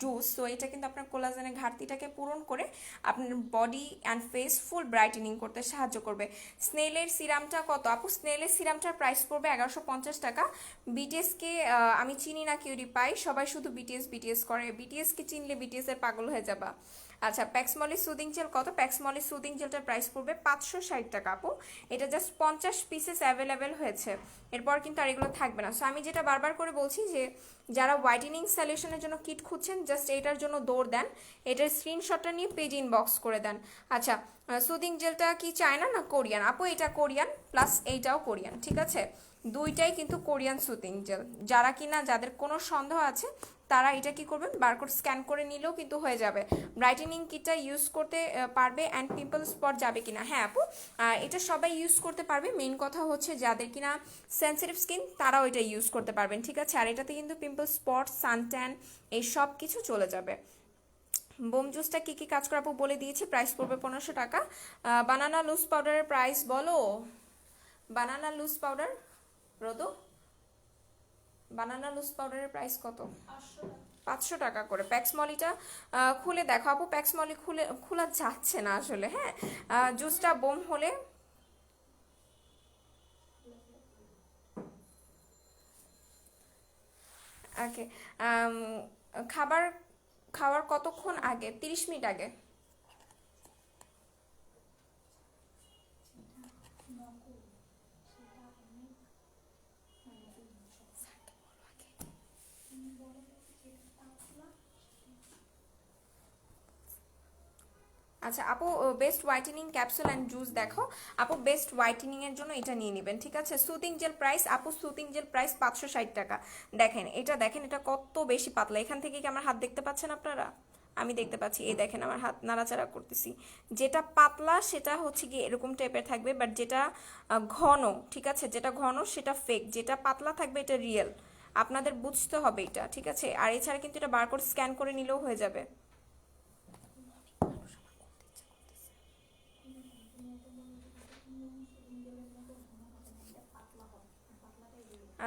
জুস, তো এটা কিন্তু আপনার কোলাজেনের ঘাটতিটাকে পূরণ করে আপনার body and face full brightening করতে সাহায্য করবে। স্নেলের সিরামটা কত আপু? স্নেলের সিরামটার প্রাইস পড়বে 1150 টাকা। বিটিএসকে আমি চিনি না কিউরি পাই, সবাই শুধু বিটিএস বিটিএস করে, বিটিএসকে চিনলে বিটিএস এর পাগল হয়ে যাবা। আচ্ছা, প্যাক্সমলি সুদিং জেল কত? প্যাক্সমলি সুদিং জেলটার প্রাইস পড়বে 560 টাকা আপু। এটা জাস্ট 50 পিসেস অ্যাভেলেবেল হয়েছে, এরপর কিন্তু আর এগুলো থাকবে না। সো আমি যেটা বারবার করে বলছি যে যারা হোয়াইটেনিং সলিউশনের জন্য কিট খুঁজছেন, জাস্ট এটার জন্য দৌড় দেন, এটার স্ক্রিনশটটা নিয়ে পেজ ইনবক্স করে দেন। আচ্ছা, সুদিং জেলটা কি চায়না না কোরিয়ান? আপু এটা কোরিয়ান, প্লাস এইটাও কোরিয়ান, ঠিক আছে। দুইটাই কিন্তু কোরিয়ান সুদিং জেল। যারা কিনা যাদের কোনো সন্দেহ আছে তারা এটা কি করবেন, বারকোড স্ক্যান করে নিলেও কিন্তু হয়ে যাবে। ব্রাইটেনিং কিটটা ইউজ করতে পারবে অ্যান্ড পিম্পল স্পট যাবে কিনা? হ্যাঁ আপু, এটা সবাই ইউজ করতে পারবে। মেইন কথা হচ্ছে যাদের কিনা সেন্সিটিভ স্কিন তারাও এটা ইউজ করতে পারবেন, ঠিক আছে। আর এটাতে কিন্তু পিম্পল স্পট, সানট্যান এই সব কিছু চলে যাবে। বোম জুসটা কী কী কাজ করে আপু বলে দিয়েছি, প্রাইস পড়বে 1500 টাকা। বানানা লুজ পাউডারের প্রাইস বলো। বানানা লুজ পাউডার রোদো, বানানা লুজ পাউডারের প্রাইস কত? 500 টাকা করে। প্যাক্সমলিটা খুলে দেখো আপু, প্যাক্সমলি খোলা যাচ্ছে না আসলে। হ্যাঁ, জুসটা বোম হলে ওকে। খাবার খাওয়ার কতক্ষণ আগে? 30 মিনিট আগে। আচ্ছা আপু, best whitening capsule and juice দেখো। আপু বেস্ট হোয়াইটেনিং এর জন্য এটা নিয়ে নেবেন, ঠিক আছে। সুতিং জেল প্রাইস আপু, সুতিং জেল প্রাইস 560 টাকা। দেখেন এটা, দেখেন এটা কত বেশি পাতলা। এখান থেকে কি আমার হাত দেখতে পাচ্ছেন আপনারা? আমি দেখতে পাচ্ছি, এই দেখেন আমার হাত নাড়াচাড়া করতেছি। যেটা পাতলা সেটা হচ্ছে কি এরকম টাইপের থাকবে, বাট যেটা ঘন, ঠিক আছে, যেটা ঘন সেটা ফেক, যেটা পাতলা থাকবে এটা রিয়েল। আপনাদের বুঝতে হবে এটা, ঠিক আছে। আর এছাড়া কিন্তু এটা বারকোড স্ক্যান করে নিলেও হয়ে যাবে।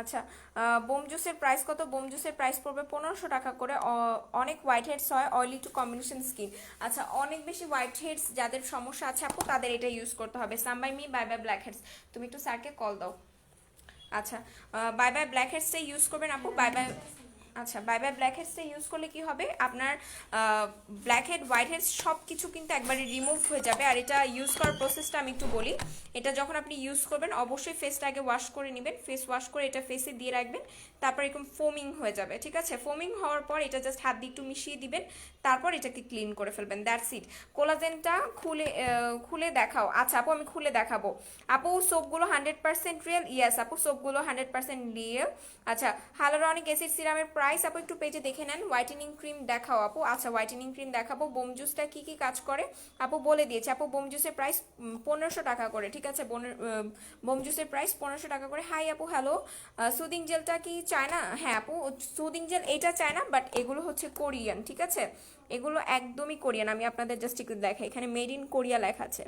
আচ্ছা, বোম জুসের প্রাইস কত? বোম জুসের প্রাইস পড়বে 1500 টাকা করে। অনেক হোয়াইট হেডস হয়, অয়েলি টু কম্বিনেশন স্কিন। আচ্ছা, অনেক বেশি হোয়াইট হেডস যাদের সমস্যা আছে আপু, তাদের এটা ইউজ করতে হবে। Some By Mi, bye bye black heads. তুমি একটু স্যারকে কল দাও। আচ্ছা, বাই বাই ব্ল্যাক হেডসটা ইউজ করবেন আপু, বাই বাই। আচ্ছা, বাই বাই ব্ল্যাক হেডসটা ইউজ করলে কি হবে, আপনার ব্ল্যাক হেড হোয়াইট হেডস সব কিছু কিন্তু একবারে রিমুভ হয়ে যাবে। আর এটা ইউজ করার প্রসেসটা আমি একটু বলি। এটা যখন আপনি ইউজ করবেন অবশ্যই ফেসটা আগে ওয়াশ করে নেবেন, ফেস ওয়াশ করে এটা ফেসে দিয়ে রাখবেন, তারপর এরকম ফোমিং হয়ে যাবে, ঠিক আছে। ফোমিং হওয়ার পর এটা জাস্ট হাত দিয়ে একটু মিশিয়ে দিবেন, তারপর এটাকে ক্লিন করে ফেলবেন, দ্যাটস ইট। কোলাজেনটা খুলে দেখাও। আচ্ছা আপু, আমি খুলে দেখাবো। আপু সোপগুলো 100% রিয়েল? ইয়েস আপু, সোপগুলো 100% রিয়েল। আচ্ছা, হাইলুরনিক অ্যাসিড সিরামের প্রাইস আপু একটু পেজে দেখে নেন। হোয়াইটেনিং ক্রিম দেখাও আপু। আচ্ছা, হোয়াইটেনিং ক্রিম দেখাবো। বোম জুসটা কি কি কাজ করে আপু বলে দিয়েছে। আপু বোম জুসের প্রাইস 1500 টাকা করে, ঠিক আছে। বোম জুসের প্রাইস 1500 টাকা করে। হাই আপু, হ্যালো। সুদিং জেলটা কি চায়না? হ্যাঁ আপু, সুদিং জেল এটা চায়না, বাট এগুলো হচ্ছে কোরিয়ান, ঠিক আছে। এগুলো একদমই কোরিয়ান। আমি আপনাদের জাস্ট একটু দেখাই, এখানে মেড ইন কোরিয়া লেখা আছে,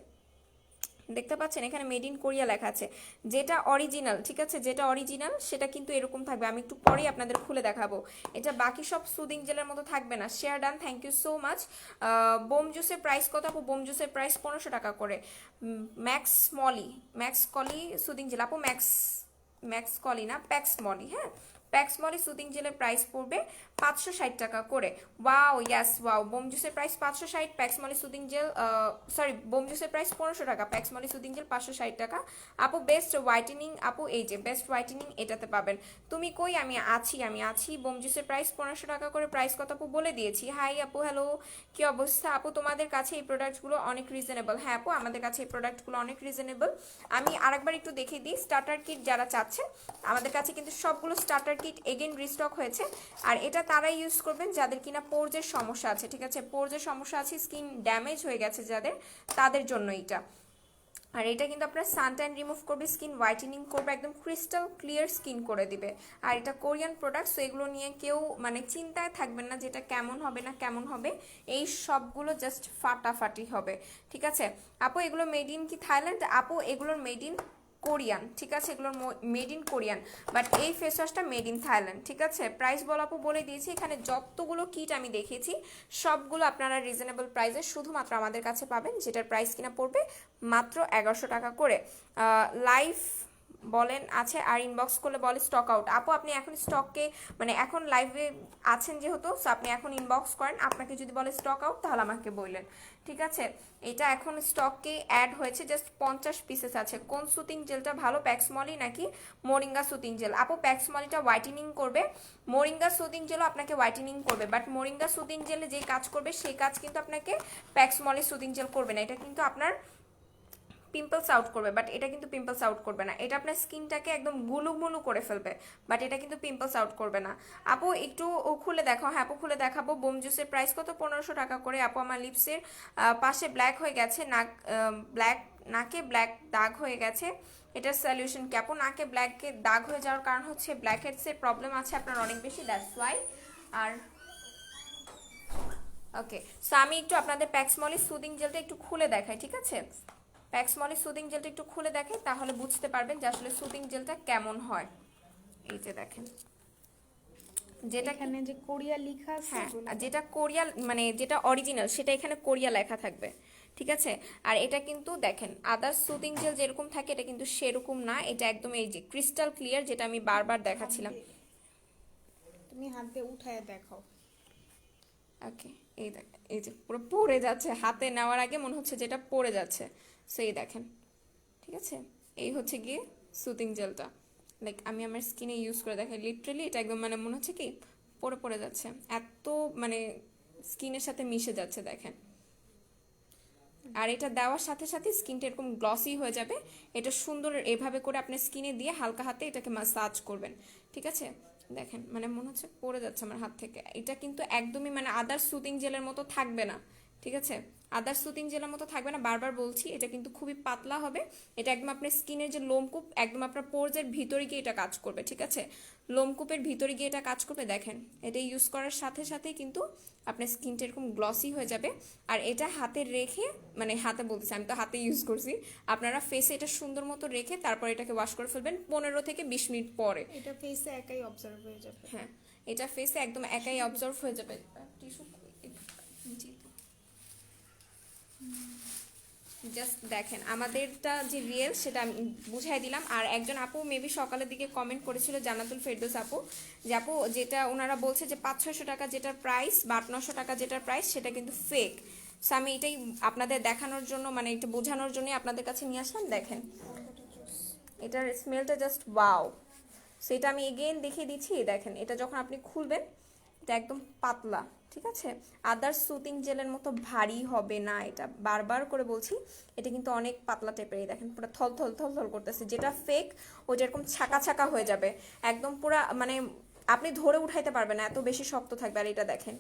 দেখতে পাচ্ছেন এখানে মেড ইন কোরিয়া লেখা আছে। যেটা অরিজিনাল, ঠিক আছে, যেটা অরিজিনাল সেটা কিন্তু এরকম থাকবে। আমি একটু পরেই আপনাদের খুলে দেখাবো। এটা বাকি সব সুদিং জেলের মতো থাকবে না। Share done, thank you so much. বোম জুসের প্রাইস কত আপু? বোম জুসের প্রাইস 1500 টাকা করে। ম্যাক্স কলি সুদিং জেল আপু, ম্যাক্স কলি না, প্যাক্স মলি। হ্যাঁ, প্যাক্স মলি সুদিং জেলের প্রাইস পড়বে 560 টাকা করে। Wow, yes, wow. বোম জুসের price 560, Paxmoly soothing gel, sorry, বোম জুসের প্রাইস 1500 টাকা, প্যাক্স মলি সুদিং জেল 560 টাকা। আপু বেস্ট হোয়াইটেনিং, আপু এই যে বেস্ট হোয়াইটেনিং এটাতে পাবেন। তুমি কই? আমি আছি। বোম জুসের প্রাইস 1500 টাকা করে। প্রাইস কত আপু বলে দিয়েছি। হাই আপু, হ্যালো, কি অবস্থা আপু? তোমাদের কাছে এই প্রোডাক্টগুলো অনেক রিজনেবল? হ্যাঁ আপু, আমাদের কাছে এই প্রোডাক্টগুলো অনেক রিজনেবল। আমি আরেকবার একটু দেখিয়ে দিই। স্টার্টার কিট যারা চাচ্ছেন, আমাদের কাছে কিন্তু সবগুলো স্টার্টার কিট এগেন রিস্টক হয়েছে। আর এটা তারাই ইউজ করবেন যাদের কিনা পোরজের সমস্যা আছে, ঠিক আছে, পোরজের সমস্যা আছে, স্কিন ড্যামেজ হয়ে গেছে যাদের, তাদের জন্য এটা। আর এটা কিন্তু আপনার সানট্যান রিমুভ করবে, স্কিন হোয়াইটেনিং করবে, একদম ক্রিস্টাল ক্লিয়ার স্কিন করে দিবে। আর এটা কোরিয়ান প্রোডাক্ট, সো এগুলো নিয়ে কেউ মানে চিন্তায় থাকবেন না যেটা কেমন হবে না কেমন হবে, এই সবগুলো জাস্ট ফাটাফাটি হবে, ঠিক আছে। আপু এগুলো মেড ইন কি থাইল্যান্ড? আপু এগুলোর মেড ইন কোরিয়ান, ঠিক আছে, এগুলোর মেড ইন কোরিয়ান, বাট এই ফেস ওয়াশটা মেড ইন থাইল্যান্ড, ঠিক আছে। প্রাইস বল আপু বলে দিয়েছি, এখানে যতগুলো কিট আমি দেখেছি সবগুলো আপনারা রিজনেবল প্রাইসে শুধুমাত্র আমাদের কাছে পাবেন, যেটার প্রাইস কিনা পড়বে মাত্র 1100 টাকা করে। লাইভ বলেন আছে, আর ইনবক্স করলে বলে স্টক আউট। আপু আপনি এখন স্টককে মানে এখন লাইভে আছেন যেহেতু, সো আপনি এখন ইনবক্স করেন, আপনাকে যদি বলে স্টক আউট তাহলে আমাকে বললেন, ঠিক আছে। এটা এখন স্টকে অ্যাড হয়েছে, জাস্ট 50 পিসেস আছে। কোন সুতিং জেলটা ভালো, প্যাক্সমলি নাকি মোরিঙ্গা সুতিং জেল? আপু প্যাক্সমলিটা হোয়াইটেনিং করবে, মোরিঙ্গা সুতিং জেলও আপনাকে হোয়াইটেনিং করবে, বাট মোরিঙ্গা সুতিং জেলে যে কাজ করবে সেই কাজ কিন্তু আপনাকে প্যাক্সমলি সুতিং জেল করবে না। এটা কিন্তু আপনার পিম্পলস আউট করবে, বাট এটা কিন্তু পিম্পলস আউট করবে না। এটা আপনার স্কিনটাকে একদম গুলুমুলু করে ফেলবে, বাট এটা কিন্তু পিম্পলস আউট করবে না। আপু একটু খুলে দেখো। হ্যাঁ আপু খুলে দেখাবো। বোম জুসের প্রাইস কত? 1500 টাকা করে। আপু আমার লিপসের পাশে ব্ল্যাক হয়ে গেছে, নাকে ব্ল্যাক দাগ হয়ে গেছে, এটার সলিউশন কি? আপু নাকে ব্ল্যাকে দাগ হয়ে যাওয়ার কারণ হচ্ছে ব্ল্যাক হেডসের প্রবলেম আছে আপনার অনেক বেশি, দ্যাটস ওয়াই। আর ওকে, সো আমি একটু আপনাদের প্যাক্সমলি সুদিং জেলটা একটু খুলে দেখাই, ঠিক আছে। প্যাক্সমলি সুদিং জেলটা একটু খুলে দেখাই, তাহলে বুঝতে পারবেন যে আসলে সুদিং জেলটা কেমন হয়। এই যে দেখেন, যেটা এখানে যে কোরিয়া লেখা আছে, হ্যাঁ যেটা কোরিয়া মানে যেটা অরিজিনাল সেটা এখানে কোরিয়া লেখা থাকবে, ঠিক আছে। আর এটা কিন্তু দেখেন আদার সুদিং জেল যেরকম থাকে এটা কিন্তু সেরকম না, এটা একদম এই যে ক্রিস্টাল ক্লিয়ার, যেটা আমি বারবার দেখাচ্ছিলাম। তুমি হাত দিয়ে উঠায় দেখাও। ওকে, এই দেখেন, এই যে পুরো পড়ে যাচ্ছে, হাতে নেওয়ার আগে মনে হচ্ছে যেটা পড়ে যাচ্ছে, সো এই দেখেন, ঠিক আছে। এই হচ্ছে গিয়ে সুতিং জেলটা, লাইক আমি আমার স্কিনে ইউজ করে দেখাই, লিটারেলি এটা একদম মানে মনে হচ্ছে কি পড়ে পড়ে যাচ্ছে, এত মানে স্কিনের সাথে মিশে যাচ্ছে দেখেন। আর এটা দেওয়ার সাথে সাথে স্কিনটা এরকম গ্লসি হয়ে যাবে। এটা সুন্দর এভাবে করে আপনি স্কিনে দিয়ে হালকা হাতে এটাকে মাসাজ করবেন, ঠিক আছে। দেখেন মানে মনে হচ্ছে পড়ে যাচ্ছে আমার হাত থেকে। এটা কিন্তু একদমই মানে আদার সুতিং জেলের মতো থাকবে না, ঠিক আছে, আদার সুতিং জেলের মতো থাকবে না, বারবার বলছি। এটা কিন্তু খুবই পাতলা হবে, এটা একদম আপনার স্কিনের যে লোমকূপ একদম আপনার পোরজের ভিতরে গিয়ে এটা কাজ করবে, ঠিক আছে, লোমকূপের ভিতরে গিয়ে এটা কাজ করবে। দেখেন এটা ইউজ করার সাথে সাথে কিন্তু আপনার স্কিনটা এরকম গ্লসি হয়ে যাবে। আর এটা হাতে রেখে মানে হাতে বলতেছি, আমি তো হাতে ইউজ করছি, আপনারা ফেসে এটা সুন্দর মতো রেখে তারপর এটাকে ওয়াশ করে ফেলবেন 15 থেকে 20 মিনিট পরে। এটা ফেসে একাই অবজার্ভ হয়ে যাবে। হ্যাঁ এটা ফেসে একদম একাই অবজার্ভ হয়ে যাবে। টিস্যু জাস্ট দেখেন আমাদেরটা যে রিয়েল সেটা আমি বুঝাই দিলাম। আর একজন আপু মেবি সকালের দিকে কমেন্ট করেছিল, জান্নাতুল ফেরদৌস আপু, যে আপু যেটা ওনারা বলছে যে 500-600 টাকা যেটার প্রাইস বা 800-900 টাকা যেটার প্রাইস সেটা কিন্তু ফেক। সো আমি এটাই আপনাদের দেখানোর জন্য মানে একটু বোঝানোর জন্যই আপনাদের কাছে নিয়ে আসলাম। দেখেন এটার স্মেলটা জাস্ট ওয়াও। সেটা আমি এগেইন দেখিয়ে দিচ্ছি। দেখেন এটা যখন আপনি খুলবেন এটা একদম পাতলা, ঠিক আছে, আদার সুতিং জেলের মতো ভারী হবে না। এটা বারবার করে বলছি, এটা কিন্তু অনেক পাতলা টাইপের। এই দেখেন পুরো থল থল থল থল করতেছে, যেটা ফেক ও যেরকম ছাকা ছাকা হয়ে যাবে একদম পুরা মানে আপনি ধরে উঠাইতে পারবেন না, এত বেশি শক্ত থাকবে। আর এটা দেখেন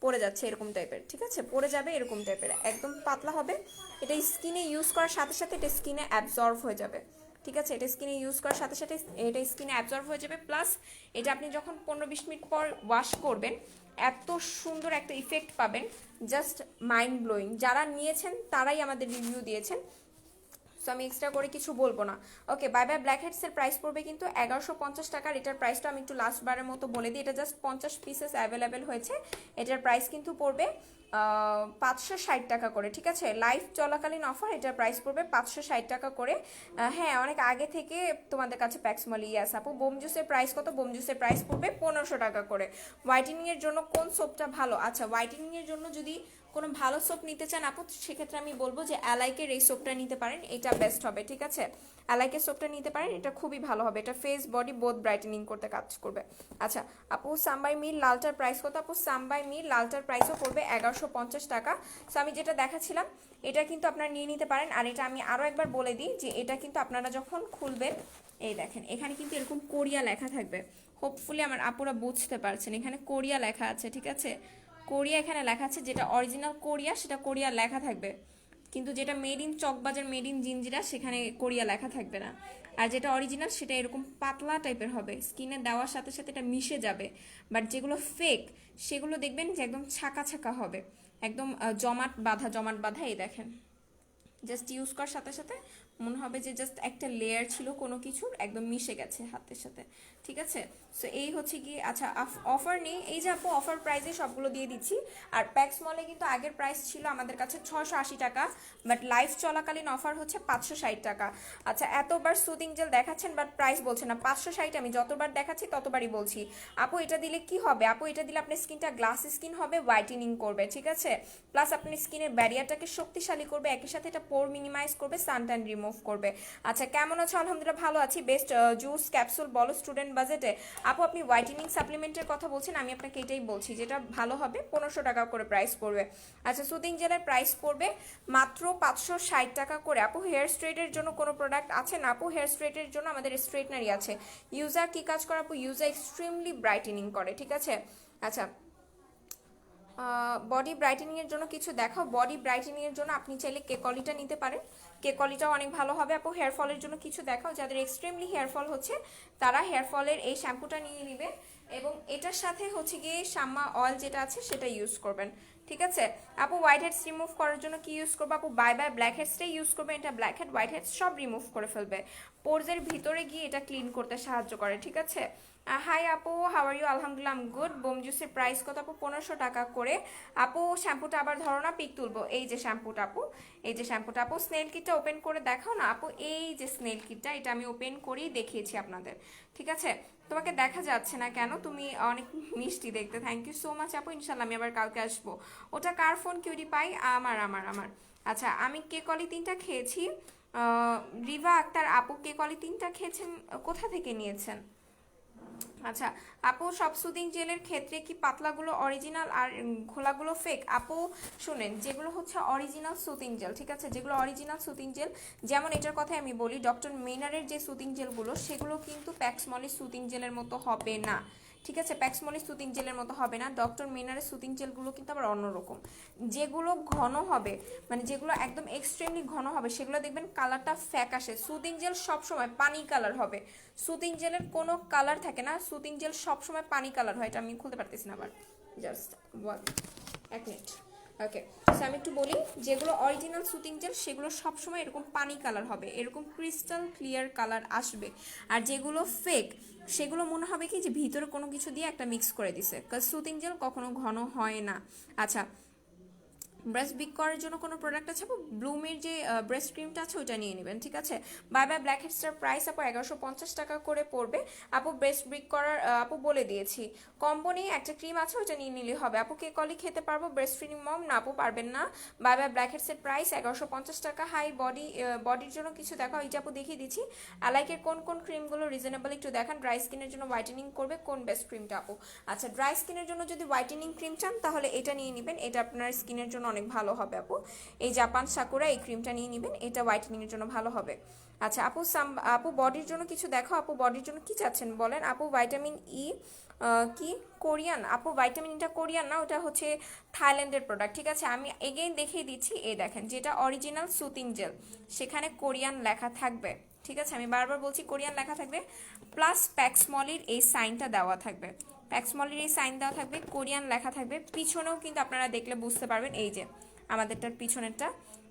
পড়ে যাচ্ছে এরকম টাইপের, ঠিক আছে, পড়ে যাবে এরকম টাইপের, একদম পাতলা হবে। এটা স্কিনে ইউজ করার সাথে সাথে এটা স্কিনে অ্যাবজর্ব হয়ে যাবে, ঠিক আছে, এটা স্কিনে ইউজ করার সাথে সাথে এটা স্কিনে অ্যাবজর্ব হয়ে যাবে। প্লাস এটা আপনি যখন 15-20 মিনিট পর ওয়াশ করবেন এত সুন্দর একটা ইফেক্ট পাবেন, জাস্ট মাইন্ড ব্লোয়িং। যারা নিয়েছেন তারাই আমাদের রিভিউ দিয়েছেন, সো আমি এক্সট্রা করে কিছু বলবো না। Okay bye bye. ব্ল্যাক হেডসের প্রাইস পড়বে কিন্তু 1150 টাকার। এটার প্রাইসটা আমি একটু লাস্ট বারের মতো বলে দিই, এটা জাস্ট 50 পিসেস অ্যাভেলেবেল হয়েছে। এটার প্রাইস কিন্তু পড়বে 560 টাকা করে, ঠিক আছে, লাইভ চলাকালীন অফার। এটার প্রাইস পড়বে 560 টাকা করে। হ্যাঁ অনেক আগে থেকে তোমাদের কাছে প্যাক্সমলি ইয়াস আপু। বোম জুসের প্রাইস কত? বোম জুসের প্রাইস পড়বে 1500 টাকা করে। হোয়াইটেনিংয়ের জন্য কোন সোপটা ভালো? আচ্ছা হোয়াইটেনিংয়ের জন্য যদি কোনো ভালো সোপ নিতে চান আপু সেক্ষেত্রে আমি বলবো যে অ্যালাইকের এই সোপটা নিতে পারেন, এটা বেস্ট হবে, ঠিক আছে, অ্যালাইকের সোপটা নিতে পারেন, এটা খুবই ভালো হবে। এটা ফেস বডি বোথ ব্রাইটেনিং করতে কাজ করবে। আচ্ছা আপু সাম্বাই মিল লালটার প্রাইস কত? আপু সাম্বাই মিল লালটার প্রাইসও পড়বে 1150 টাকা। সো আমি যেটা দেখাচ্ছিলাম এটা কিন্তু আপনারা নিয়ে নিতে পারেন। আর এটা আমি আরও একবার বলে দিই যে এটা কিন্তু আপনারা যখন খুলবেন এই দেখেন এখানে কিন্তু এরকম কোরিয়া লেখা থাকবে। হোপফুলি আমার আপুরা বুঝতে পারছেন, এখানে কোরিয়া লেখা আছে, ঠিক আছে? কোরিয়া এখানে লেখা আছে, যেটা অরিজিনাল কোরিয়া সেটা কোরিয়া লেখা থাকবে, কিন্তু যেটা made in Chawkbazar, made in Jinjira, সেখানে কোরিয়া লেখা থাকবে না। আর যেটা অরিজিনাল সেটা এরকম পাতলা টাইপের হবে, স্কিনে দেওয়ার সাথে সাথে এটা মিশে যাবে। বাট যেগুলো ফেক সেগুলো দেখবেন যে একদম ছাকা ছাকা হবে, একদম জমাট বাঁধা জমাট বাঁধা। এই দেখেন জাস্ট ইউজ করার সাথে সাথে মনে হবে যে জাস্ট একটা লেয়ার ছিল কোনো কিছুর, একদম মিশে গেছে হাতের সাথে, ঠিক আছে? সো এই হচ্ছে কি, আচ্ছা অফার নেই, এই যে আপু অফার প্রাইসে সবগুলো দিয়ে দিচ্ছি। আর প্যাক্স মলে কিন্তু আগের প্রাইস ছিল আমাদের কাছে 680 টাকা, বাট লাইভ চলাকালীন অফার হচ্ছে 560 টাকা। আচ্ছা এতবার সুদিং জেল দেখাচ্ছেন বাট প্রাইস বলছেন না, 560 আমি যতবার দেখাচ্ছি ততবারই বলছি। আপু এটা দিলে কি হবে? আপু এটা দিলে আপনার স্কিনটা গ্লাস স্কিন হবে, হোয়াইটেনিং করবে, ঠিক আছে? প্লাস আপনার স্কিনের ব্যারিয়ারটাকে শক্তিশালী করবে, একই সাথে এটা পোর মিনিমাইজ করবে, সানট্যান রিমুভ করবে। আচ্ছা কেমন আছো? আলহামদুলিল্লাহ ভালো আছি। বেস্ট জুস ক্যাপসুল বলো স্টুডেন্ট বাজেটে। আপু আপনি হোয়াইটেনিং সাপ্লিমেন্টের কথা বলছেন, আমি আপনাকে এটাই বলছি, যেটা ভালো হবে 1500 টাকা করে প্রাইস পড়বে। আচ্ছা সুদিং জেলের প্রাইস পড়বে মাত্র 560 টাকা করে। আপু হেয়ার স্ট্রেটের জন্য কোনো প্রোডাক্ট আছে না? আপু হেয়ার স্ট্রেটের জন্য আমাদের স্ট্রেটনারি আছে। ইউজার কি কাজ করে আপু? ইউজার এক্সট্রিমলি ব্রাইটেনিং করে, ঠিক আছে? আচ্ছা বডি ব্রাইটেনিংয়ের জন্য কিছু দেখাও। বডি ব্রাইটেনিংয়ের জন্য আপনি চাইলে কেকলিটা নিতে পারেন, কেকলিটাও অনেক ভালো হবে। আপু হেয়ার ফলের জন্য কিছু দেখাও, যাদের এক্সট্রিমলি হেয়ার ফল হচ্ছে তারা হেয়ার ফলের এই শ্যাম্পুটা নিয়ে নেবে, এবং এটার সাথে হচ্ছে গিয়ে শাম্মা অয়েল যেটা আছে সেটা ইউজ করবেন, ঠিক আছে? আপু হোয়াইট হেডস রিমুভ করার জন্য কি ইউজ করবো? আপু বাই বাই ব্ল্যাক হেডসটাই ইউজ করবেন, এটা ব্ল্যাক হেড হোয়াইট হেডস সব রিমুভ করে ফেলবে, পোরসের ভিতরে গিয়ে এটা ক্লিন করতে সাহায্য করে, ঠিক আছে? হাই আপু, হাউ আর ইউ? আলহামদুলিল্লাহ আম গুড। বোম জুসের প্রাইস কত আপু? 1500 টাকা করে। আপু শ্যাম্পুটা আবার ধরো না, পিক তুলবো। এই যে শ্যাম্পুটা আপু, এই যে শ্যাম্পুটা আপু, স্নেল কিটটা ওপেন করে দেখাও না আপু। এই যে স্নেল কিটটা, এটা আমি ওপেন করেই দেখিয়েছি আপনাদের, ঠিক আছে? তোমাকে দেখা যাচ্ছে না কেন? তুমি অনেক মিষ্টি দেখতে। থ্যাংক ইউ সো মাচ আপু, ইনশাল্লাহ আমি আবার কালকে আসবো। ওটা কার ফোন কিউরি পাই? আমার আমার আমার আচ্ছা আমি কেকলি 3টা খেয়েছি। রিভা আক্তার আপু কেকলি 3টা খেয়েছেন, কোথা থেকে নিয়েছেন? আচ্ছা আপু সব সুদিং জেলের ক্ষেত্রে কি পাতলাগুলো অরিজিনাল আর ঘোলাগুলো ফেক? আপু শুনেন, যেগুলো হচ্ছে অরিজিনাল সুতিং জেল, ঠিক আছে, যেগুলো অরিজিনাল সুতিং জেল, যেমন এটার কথাই আমি বলি, ডক্টর মেনারের যে সুতিং জেলগুলো সেগুলো কিন্তু প্যাক্সমলির সুতিং জেলের মতো হবে না, ঠিক আছে? প্যাক্সমলির সুতিং জেলের মতো হবে না। ডক্টর মেনারের সুতিং জেলগুলো কিন্তু আবার অন্যরকম, যেগুলো ঘন হবে, মানে যেগুলো একদম এক্সট্রিমলি ঘন হবে, সেগুলো দেখবেন কালারটা ফ্যাকাশে। সুতিং জেল সবসময় পানি কালার হবে, সুতিং জেলের কোনো কালার থাকে না, সুতিং জেল সবসময় পানি কালার হয়। এটা আমি খুলতে পারতেছি না আবার, জাস্ট এক মিনিট। ওকে, সো আমি একটু বলি, যেগুলো অরিজিনাল সুতিং জেল সেগুলো সবসময় এরকম পানি কালার হবে, এরকম ক্রিস্টাল ক্লিয়ার কালার আসবে। আর যেগুলো ফেক সেগুলো মনে হবে কি যে ভিতরে কোনো কিছু দিয়ে একটা মিক্স করে দিছে, কারণ সুতিং জেল কখনো ঘন হয় না। আচ্ছা ব্রেস্ট বিগ করার জন্য কোনো প্রোডাক্ট আছে আপু? ব্লুমের যে ব্রেস্ট ক্রিমটা আছে ওইটা নিয়ে নেবেন, ঠিক আছে? বাই বাই ব্ল্যাক হেডসটার প্রাইস আপু 1150 টাকা করে পড়বে। আপু ব্রেস্ট বিগ করার আপু বলে দিয়েছি, কম্বো নিয়ে একটা ক্রিম আছে ওইটা নিয়ে নিলেই হবে। আপু কে কলি খেতে পারবো ব্রেস্ট ফিডিং মম? না আপু পারবেন না। বাই বাই ব্ল্যাক হেডসের প্রাইস 1150 টাকা। হাই বডির জন্য কিছু দেখো, এই যে আপু দেখিয়ে দিচ্ছি। অ্যালাইকের কোন কোন ক্রিমগুলো রিজনেবল একটু দেখান। ড্রাই স্কিনের জন্য হোয়াইটেনিং করবে কোন বেস্ট ক্রিমটা আপু? আচ্ছা ড্রাই স্কিনের জন্য যদি হোয়াইটেনিং ক্রিম চান তাহলে এটা নিয়ে নেবেন, এটা আপনার স্কিনের জন্য অনেক ভালো হবে আপু। এই জাপান সাকুরা এই ক্রিমটা নিয়ে নেবেন, এটা হোয়াইটেনিং এর জন্য ভালো হবে। আচ্ছা আপু আপু বডির জন্য কিছু দেখো। আপু বডির জন্য কি চাচ্ছেন বলেন? আপু ভাইটামিন ই কি কোরিয়ান? আপু ভাইটামিন ইটা কোরিয়ান না, ওটা হচ্ছে থাইল্যান্ডের প্রোডাক্ট, ঠিক আছে? আমি এগেইন দেখিয়ে দিচ্ছি, এই দেখেন যেটা অরিজিনাল সুতিং জেল সেখানে কোরিয়ান লেখা থাকবে, ঠিক আছে? আমি বারবার বলছি কোরিয়ান লেখা থাকবে, প্লাস প্যাক্সমলির এই সাইনটা দেওয়া থাকবে, প্যাক্সমলির এই সাইন দেওয়া থাকবে, কোরিয়ান লেখা থাকবে। পিছনেও কিন্তু আপনারা দেখলে বুঝতে পারবেন, এই যে আমাদেরটার পিছনেরটা,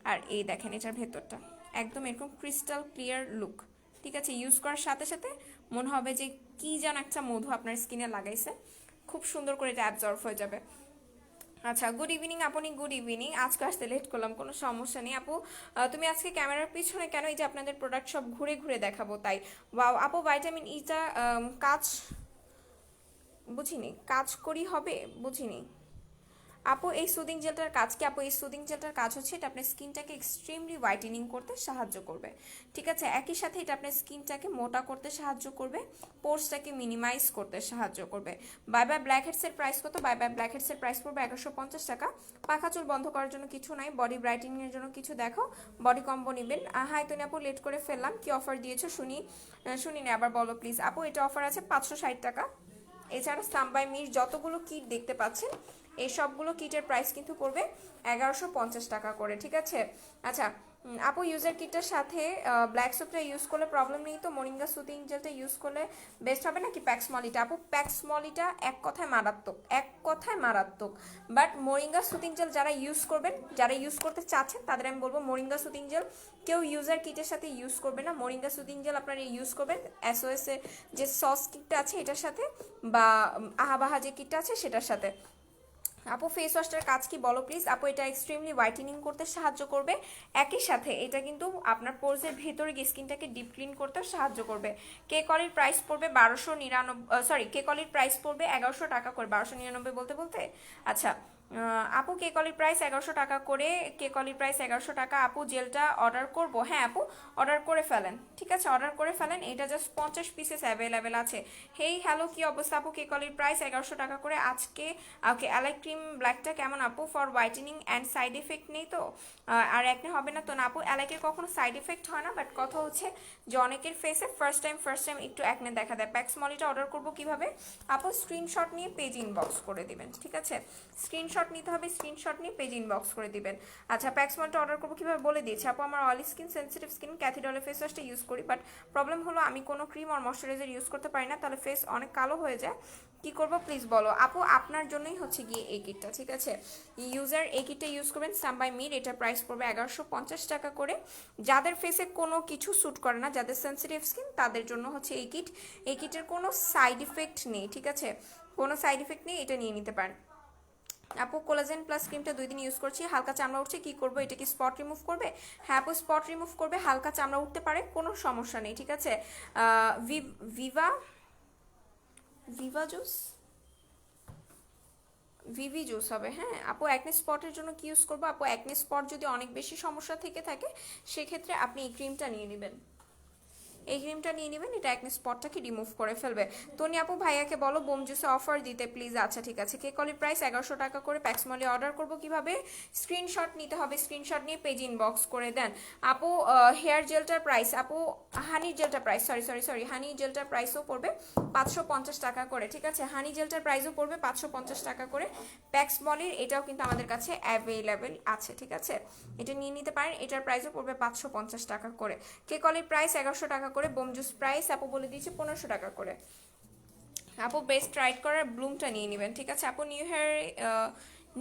আর এই দেখেন এটার ভেতরটা একদম এরকম ক্রিস্টাল ক্লিয়ার লুক, ঠিক আছে? ইউজ করার সাথে সাথে মনে হবে যে কি যেন একটা মধু আপনার স্কিনে লাগাইছে, খুব সুন্দর করে এটা অ্যাবজর্ব হয়ে যাবে। আচ্ছা গুড ইভিনিং আপনি, গুড ইভিনিং। আজকে আসতে লেট করলাম, কোনো সমস্যা নেই আপু। তুমি আজকে ক্যামেরার পিছনে কেন? এই যে আপনাদের প্রোডাক্ট সব ঘুরে ঘুরে দেখাবো তাই। ওয়াও আপু ভাইটামিন ইটা কাজ বুঝিনি, কাজ করি হবে বুঝিনি। আপু এই সুদিং জেলটার কাজ কি? আপু এই সুদিং জেলটার কাজ হচ্ছে এটা আপনার স্কিনটাকে এক্সট্রিমলি হোয়াইটেনিং করতে সাহায্য করবে, ঠিক আছে। একই সাথে এটা আপনার স্কিনটাকে মোটা করতে সাহায্য করবে, পোর্সটাকে মিনিমাইজ করতে সাহায্য করবে। বাই বাই ব্ল্যাক হেডসের প্রাইস কত? বাই বাই ব্ল্যাক হেডসের প্রাইস পড়বে 1150 টাকা। পাখা চুল বন্ধ করার জন্য কিছু নাই, বডি ব্রাইটেনিং এর জন্য কিছু দেখো, বডি কম্বো নেবেন। হাই তুমি আপু, লেট করে ফেললাম, কি অফার দিয়েছো শুনি না, আবার বলো প্লিজ। আপু এটা অফার আছে 560 টাকা। এছাড়া সাম্বাই মির যতগুলো কিট দেখতে পাচ্ছেন এই সবগুলো কিটের প্রাইস কিন্তু পড়বে 1150 টাকা করে, ঠিক আছে। আচ্ছা আপু ইউজার কিটটার সাথে ব্ল্যাক সোপটা ইউজ করলে প্রবলেম নেই তো? মোরিঙ্গা সুতিং জেলটা ইউজ করলে বেস্ট হবে নাকি প্যাক্স মলিটা? আপু প্যাক্স মলিটা এক কথায় মারাত্মক, এক কথায় মারাত্মক। বাট মোরিঙ্গা সুতিং জেল যারা ইউজ করবেন, যারা ইউজ করতে চাচ্ছেন তাদের আমি বলবো মোরিঙ্গা সুতিং জেল কেউ ইউজার কিটের সাথে ইউজ করবে না। মোরিঙ্গা সুতিং জেল আপনারা ইউজ করবেন এসওএস এর যে সস কিটটা আছে এটার সাথে, বা আহাবাহা যে কিটটা আছে সেটার সাথে। আপু ফেস ওয়াশটার কাজ কি বলো প্লিজ? আপু এটা এক্সট্রিমলি হোয়াইটেনিং করতে সাহায্য করবে, একই সাথে এটা কিন্তু আপনার পোর্সের ভেতরে স্কিনটাকে ডিপ ক্লিন করতেও সাহায্য করবে। কে কলির প্রাইস পড়বে 1299, সরি কে কলির প্রাইস পড়বে 1100 টাকা করে, 1299 বলতে বলতে। আচ্ছা আপু কে কলির প্রাইস 1100 টাকা করে, কে কলির প্রাইস 1100 টাকা। আপু জেলটা অর্ডার করব? হ্যাঁ আপু অর্ডার করে ফেলেন, ঠিক আছে, অর্ডার করে ফেলেন। এটা জাস্ট 50 পিসেস অ্যাভেলেবেল আছে। হেই হ্যালো কি অবস্থা আপু? কে কলির প্রাইস 1100 টাকা করে আজকে। ওকে অ্যালাই ক্রিম ব্ল্যাকটা কেমন আপু? For whitening and side effect নেই তো? আর একনে হবে না তো? না আপু অ্যালাইকের কখনো সাইড এফেক্ট হয় না, বাট কথা হচ্ছে যে অনেকের ফেসে ফার্স্ট টাইম একটু একনে দেখা দেয়। প্যাক্স মলিটা অর্ডার করবো কিভাবে? আপু স্ক্রিনশট নিয়ে পেজ ইনবক্স করে দিবেন, ঠিক আছে, স্ক্রিনশট নিতে হবে, স্ক্রিনশট নিয়ে পেজ ইনবক্স করে দিবেন। আচ্ছা প্যাক্স মলটা অর্ডার করবো কিভাবে বলে দিয়েছি আপু। আমার অয়েলি স্কিন, সেন্সিটিভ স্কিন, ক্যাথিডলের ফেস ওয়াশটা ইউজ করি, বাট প্রবলেম হলো আমি কোনো ক্রিম আর ময়শ্চারাইজার ইউজ করতে পারি না, তাহলে ফেস অনেক কালো হয়ে যায়, কি করবো প্লিজ বলো। আপু আপনার জন্যই হচ্ছে গিয়ে এই কিটটা, ঠিক আছে, ইউজার এই কিটটা ইউজ করবেন সামবাই মির। এটার প্রাইস পড়বে 1150 টাকা করে। যাদের ফেসে কোনো কিছু স্যুট করে না, যাদের সেন্সিটিভ স্কিন তাদের জন্য হচ্ছে এই কিট। এই কিটের কোনো সাইড ইফেক্ট নেই, ঠিক আছে, কোনো সাইড ইফেক্ট নেই, এটা নিয়ে নিতে পারেন। আপু কোলাজেন প্লাস ক্রিমটা 2 দিন ইউজ করছি, হালকা চামড়া উঠছে, কি করবো? এটা কি স্পট রিমুভ করবে? হ্যাঁ আপু স্পট রিমুভ করবে, হালকা চামড়া উঠতে পারে, কোনো সমস্যা নেই, ঠিক আছে। ভিভা ভিভা জুস, ভিভি জুস হবে। হ্যাঁ আপু অ্যাকনে স্পটের জন্য কি ইউজ করবো? আপু অ্যাকনে স্পট যদি অনেক বেশি সমস্যা থেকে থাকে সেক্ষেত্রে আপনি এই ক্রিমটা নিয়ে নেবেন, এই ক্রিমটা নিয়ে নেবেন, এটা একনি স্পটটাকে রিমুভ করে ফেলবে। তনি আপু ভাইয়াকে বলো বোম জুসে অফার দিতে প্লিজ। আচ্ছা ঠিক আছে। কেক কলির প্রাইস 1100 টাকা করে। প্যাক্সমলি অর্ডার করব কিভাবে? স্ক্রিনশট নিতে হবে, স্ক্রিনশট নিয়ে পেজ ইনবক্স করে দেন। আপু হেয়ার জেলটার প্রাইস, আপু হানি জেলটার প্রাইস, সরি হানি জেলটার প্রাইসও পড়বে 550 টাকা করে, ঠিক আছে, হানি জেলটার প্রাইসও পড়বে 550 টাকা করে। প্যাক্সমলির এটাও কিন্তু আমাদের কাছে অ্যাভেলেবেল আছে, ঠিক আছে, এটা নিয়ে নিতে পারেন, এটার প্রাইসও পড়বে 550 টাকা করে। কেক কলির প্রাইস 1100 টাকা করে। বোম জুস প্রাইস আপু বলে দিয়েছি 1500 টাকা করে। আপু বেস্ট রাইড করার ব্লুমটা নিয়ে নেবেন, ঠিক আছে। আপু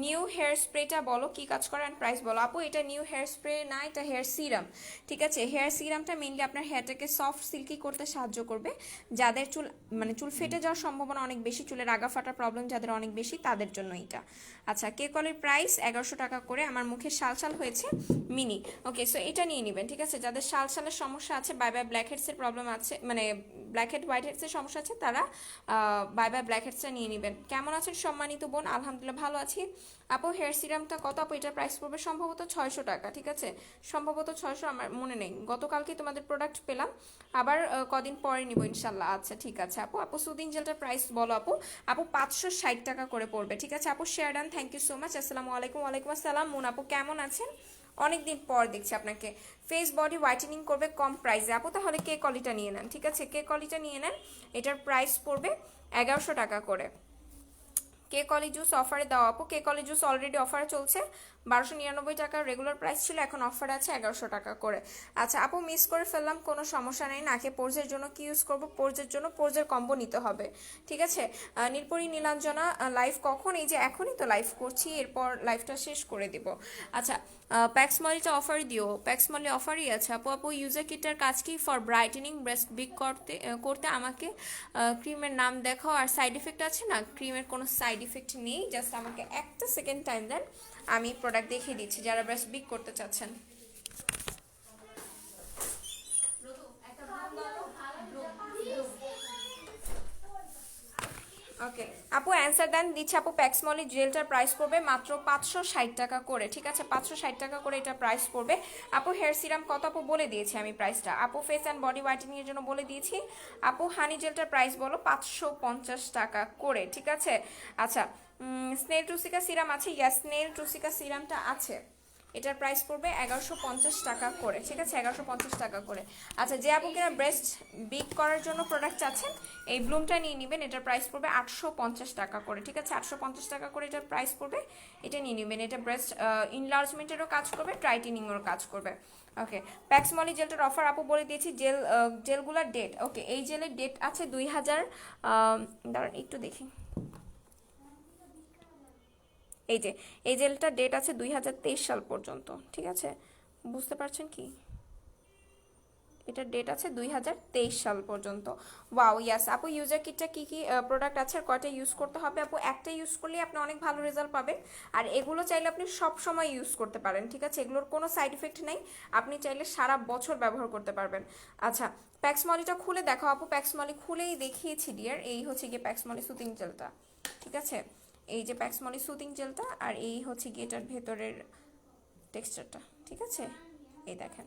নিউ হেয়ার স্প্রেটা বলো কি কাজ করে অ্যান্ড প্রাইস বলো। আপু এটা নিউ হেয়ার স্প্রে না, এটা হেয়ার সিরাম, ঠিক আছে। হেয়ার সিরামটা মেইনলি আপনার হেয়ারটাকে সফট সিল্কি করতে সাহায্য করবে। যাদের চুল চুল ফেটে যাওয়ার সম্ভাবনা অনেক বেশি, চুলের আগা ফাটার প্রবলেম যাদের অনেক বেশি তাদের জন্য এটা। আচ্ছা কেক কলের প্রাইস 1100 টাকা করে। আমার মুখে শাল হয়েছে মিনি, ওকে সো এটা নিয়ে নেবেন, ঠিক আছে। যাদের শালের সমস্যা আছে, বাই বাই ব্ল্যাক হেডসের প্রবলেম আছে, ব্ল্যাক হেড হোয়াইট হেডসের সমস্যা আছে, তারা বাই বাই ব্ল্যাক হেডসটা নিয়ে নেবেন। কেমন আছেন সম্মানিত বোন? আলহামদুলিল্লাহ ভালো আছি। আপু হেয়ার সিরামটা কত আপু? এটার প্রাইস পড়বে সম্ভবত 600 টাকা, ঠিক আছে, সম্ভবত 600, আমার মনে নেই, গতকালকে তোমাদের প্রোডাক্ট পেলাম, আবার কদিন পরে নিব ইনশাল্লাহ। আচ্ছা ঠিক আছে আপু সুদিন জেলটার প্রাইস বলো আপু। আপু 560 টাকা করে পড়বে, ঠিক আছে। আপু share done, thank you so much. আসসালামু আলাইকুম। ওয়ালাইকুম আসসালাম। মুন আপু কেমন আছেন? অনেকদিন পর দেখছি আপনাকে। ফেস বডি হোয়াইটেনিং করবে কম প্রাইসে আপু, তাহলে কে কলিটা নিয়ে নেন, ঠিক আছে, কে কলিটা নিয়ে নেন, এটার প্রাইস পড়বে 1100 টাকা করে। কে কলি জুস অফারে দাও আপু। কে কলি জুস অলরেডি অফারে চলছে, 1299 টাকার রেগুলার প্রাইস ছিল, এখন অফার আছে 1100 টাকা করে। আচ্ছা আপু মিস করে ফেললাম, কোনো সমস্যা নেই। নাকে পোর্জের জন্য কি ইউজ করব? পোর্জের জন্য পোর্জের কম্বো নিতে হবে, ঠিক আছে। নীলপরি নীলাঞ্জনা লাইভ কখন? এই যে এখনই তো লাইভ করছি, এরপর লাইভটা শেষ করে দিব। আচ্ছা প্যাক্সমলিটা অফার দিও, প্যাক্সমলি অফারই আছে আপু ইউজার কিটটার কাজ কি? ফর ব্রাইটেনিং ব্রেস্ট বিগ করতে আমাকে ক্রিমের নাম দেখাও, আর সাইড ইফেক্ট আছে না? ক্রিমের কোনো সাইড ইফেক্ট নেই, জাস্ট আমাকে একটা সেকেন্ড টাইম দেন, আমি প্রোডাক্ট দেখিয়ে দিচ্ছি যারা ব্রেস্ট বিগ করতে চাচ্ছেন। ওকে আপু অ্যান্সার দেন, দিচ্ছে আপু। প্যাক্সমলি জেলটার প্রাইস পড়বে মাত্র 560 টাকা করে, ঠিক আছে? 560 টাকা করে এটা প্রাইস পড়বে। আপু হেয়ার সিরাম কত আপু বলে দিয়েছি আমি প্রাইসটা। আপু ফেস অ্যান্ড বডি হোয়াইটেনিং এর জন্য বলে দিয়েছি। আপু হানি জেলটার প্রাইস বলো 550 টাকা করে, ঠিক আছে? আচ্ছা স্নেল টুসিকা সিরাম আছে, ইয়াস স্নেল টুসিকা সিরামটা আছে, এটার প্রাইস পড়বে 1150 টাকা করে, ঠিক আছে? 1150 টাকা করে। আচ্ছা যে আপু কিনা ব্রেস্ট বিগ করার জন্য প্রোডাক্ট আছেন, এই ব্লুমটা নিয়ে নেবেন, এটার প্রাইস পড়বে 850 টাকা করে, ঠিক আছে? 850 টাকা করে এটার প্রাইস পড়বে, এটা নিয়ে নেবেন। এটা ব্রেস্ট ইনলার্জমেন্টেরও কাজ করবে, টাইটেনিংয়েরও কাজ করবে। ওকে প্যাক্সমলি জেলটার অফার আপু বলে দিয়েছি। জেলগুলোর ডেট, ওকে এই জেলের ডেট আছে 2000, দাঁড়ান একটু দেখি, এই যে এই জেলটার ডেট আছে 2023 সাল পর্যন্ত, ঠিক আছে? বুঝতে পারছেন কি, এটার ডেট আছে 2023 সাল পর্যন্ত। ওয়াও ইয়াস আপু ইউজার কিটটা কি কি প্রোডাক্ট আছে আর কয়টা ইউজ করতে হবে? আপু একটা ইউজ করলে আপনি অনেক ভালো রেজাল্ট পাবেন, আর এগুলো চাইলে আপনি সব সময় ইউজ করতে পারেন, ঠিক আছে? এগুলোর কোনো সাইড ইফেক্ট নেই, আপনি চাইলে সারা বছর ব্যবহার করতে পারবেন। আচ্ছা প্যাক্সমলিটা খুলে দেখো আপু, প্যাক্সমলি খুলেই দেখিয়েছি ডিয়ার। এই হচ্ছে গিয়ে প্যাক্সমলি সুতিং জেলটা, ঠিক আছে? এই যে প্যাক্সমলি সুতিং জেলটা, আর এই হচ্ছে গিয়ে এটার ভেতরের টেক্সচারটা, ঠিক আছে? এই দেখেন।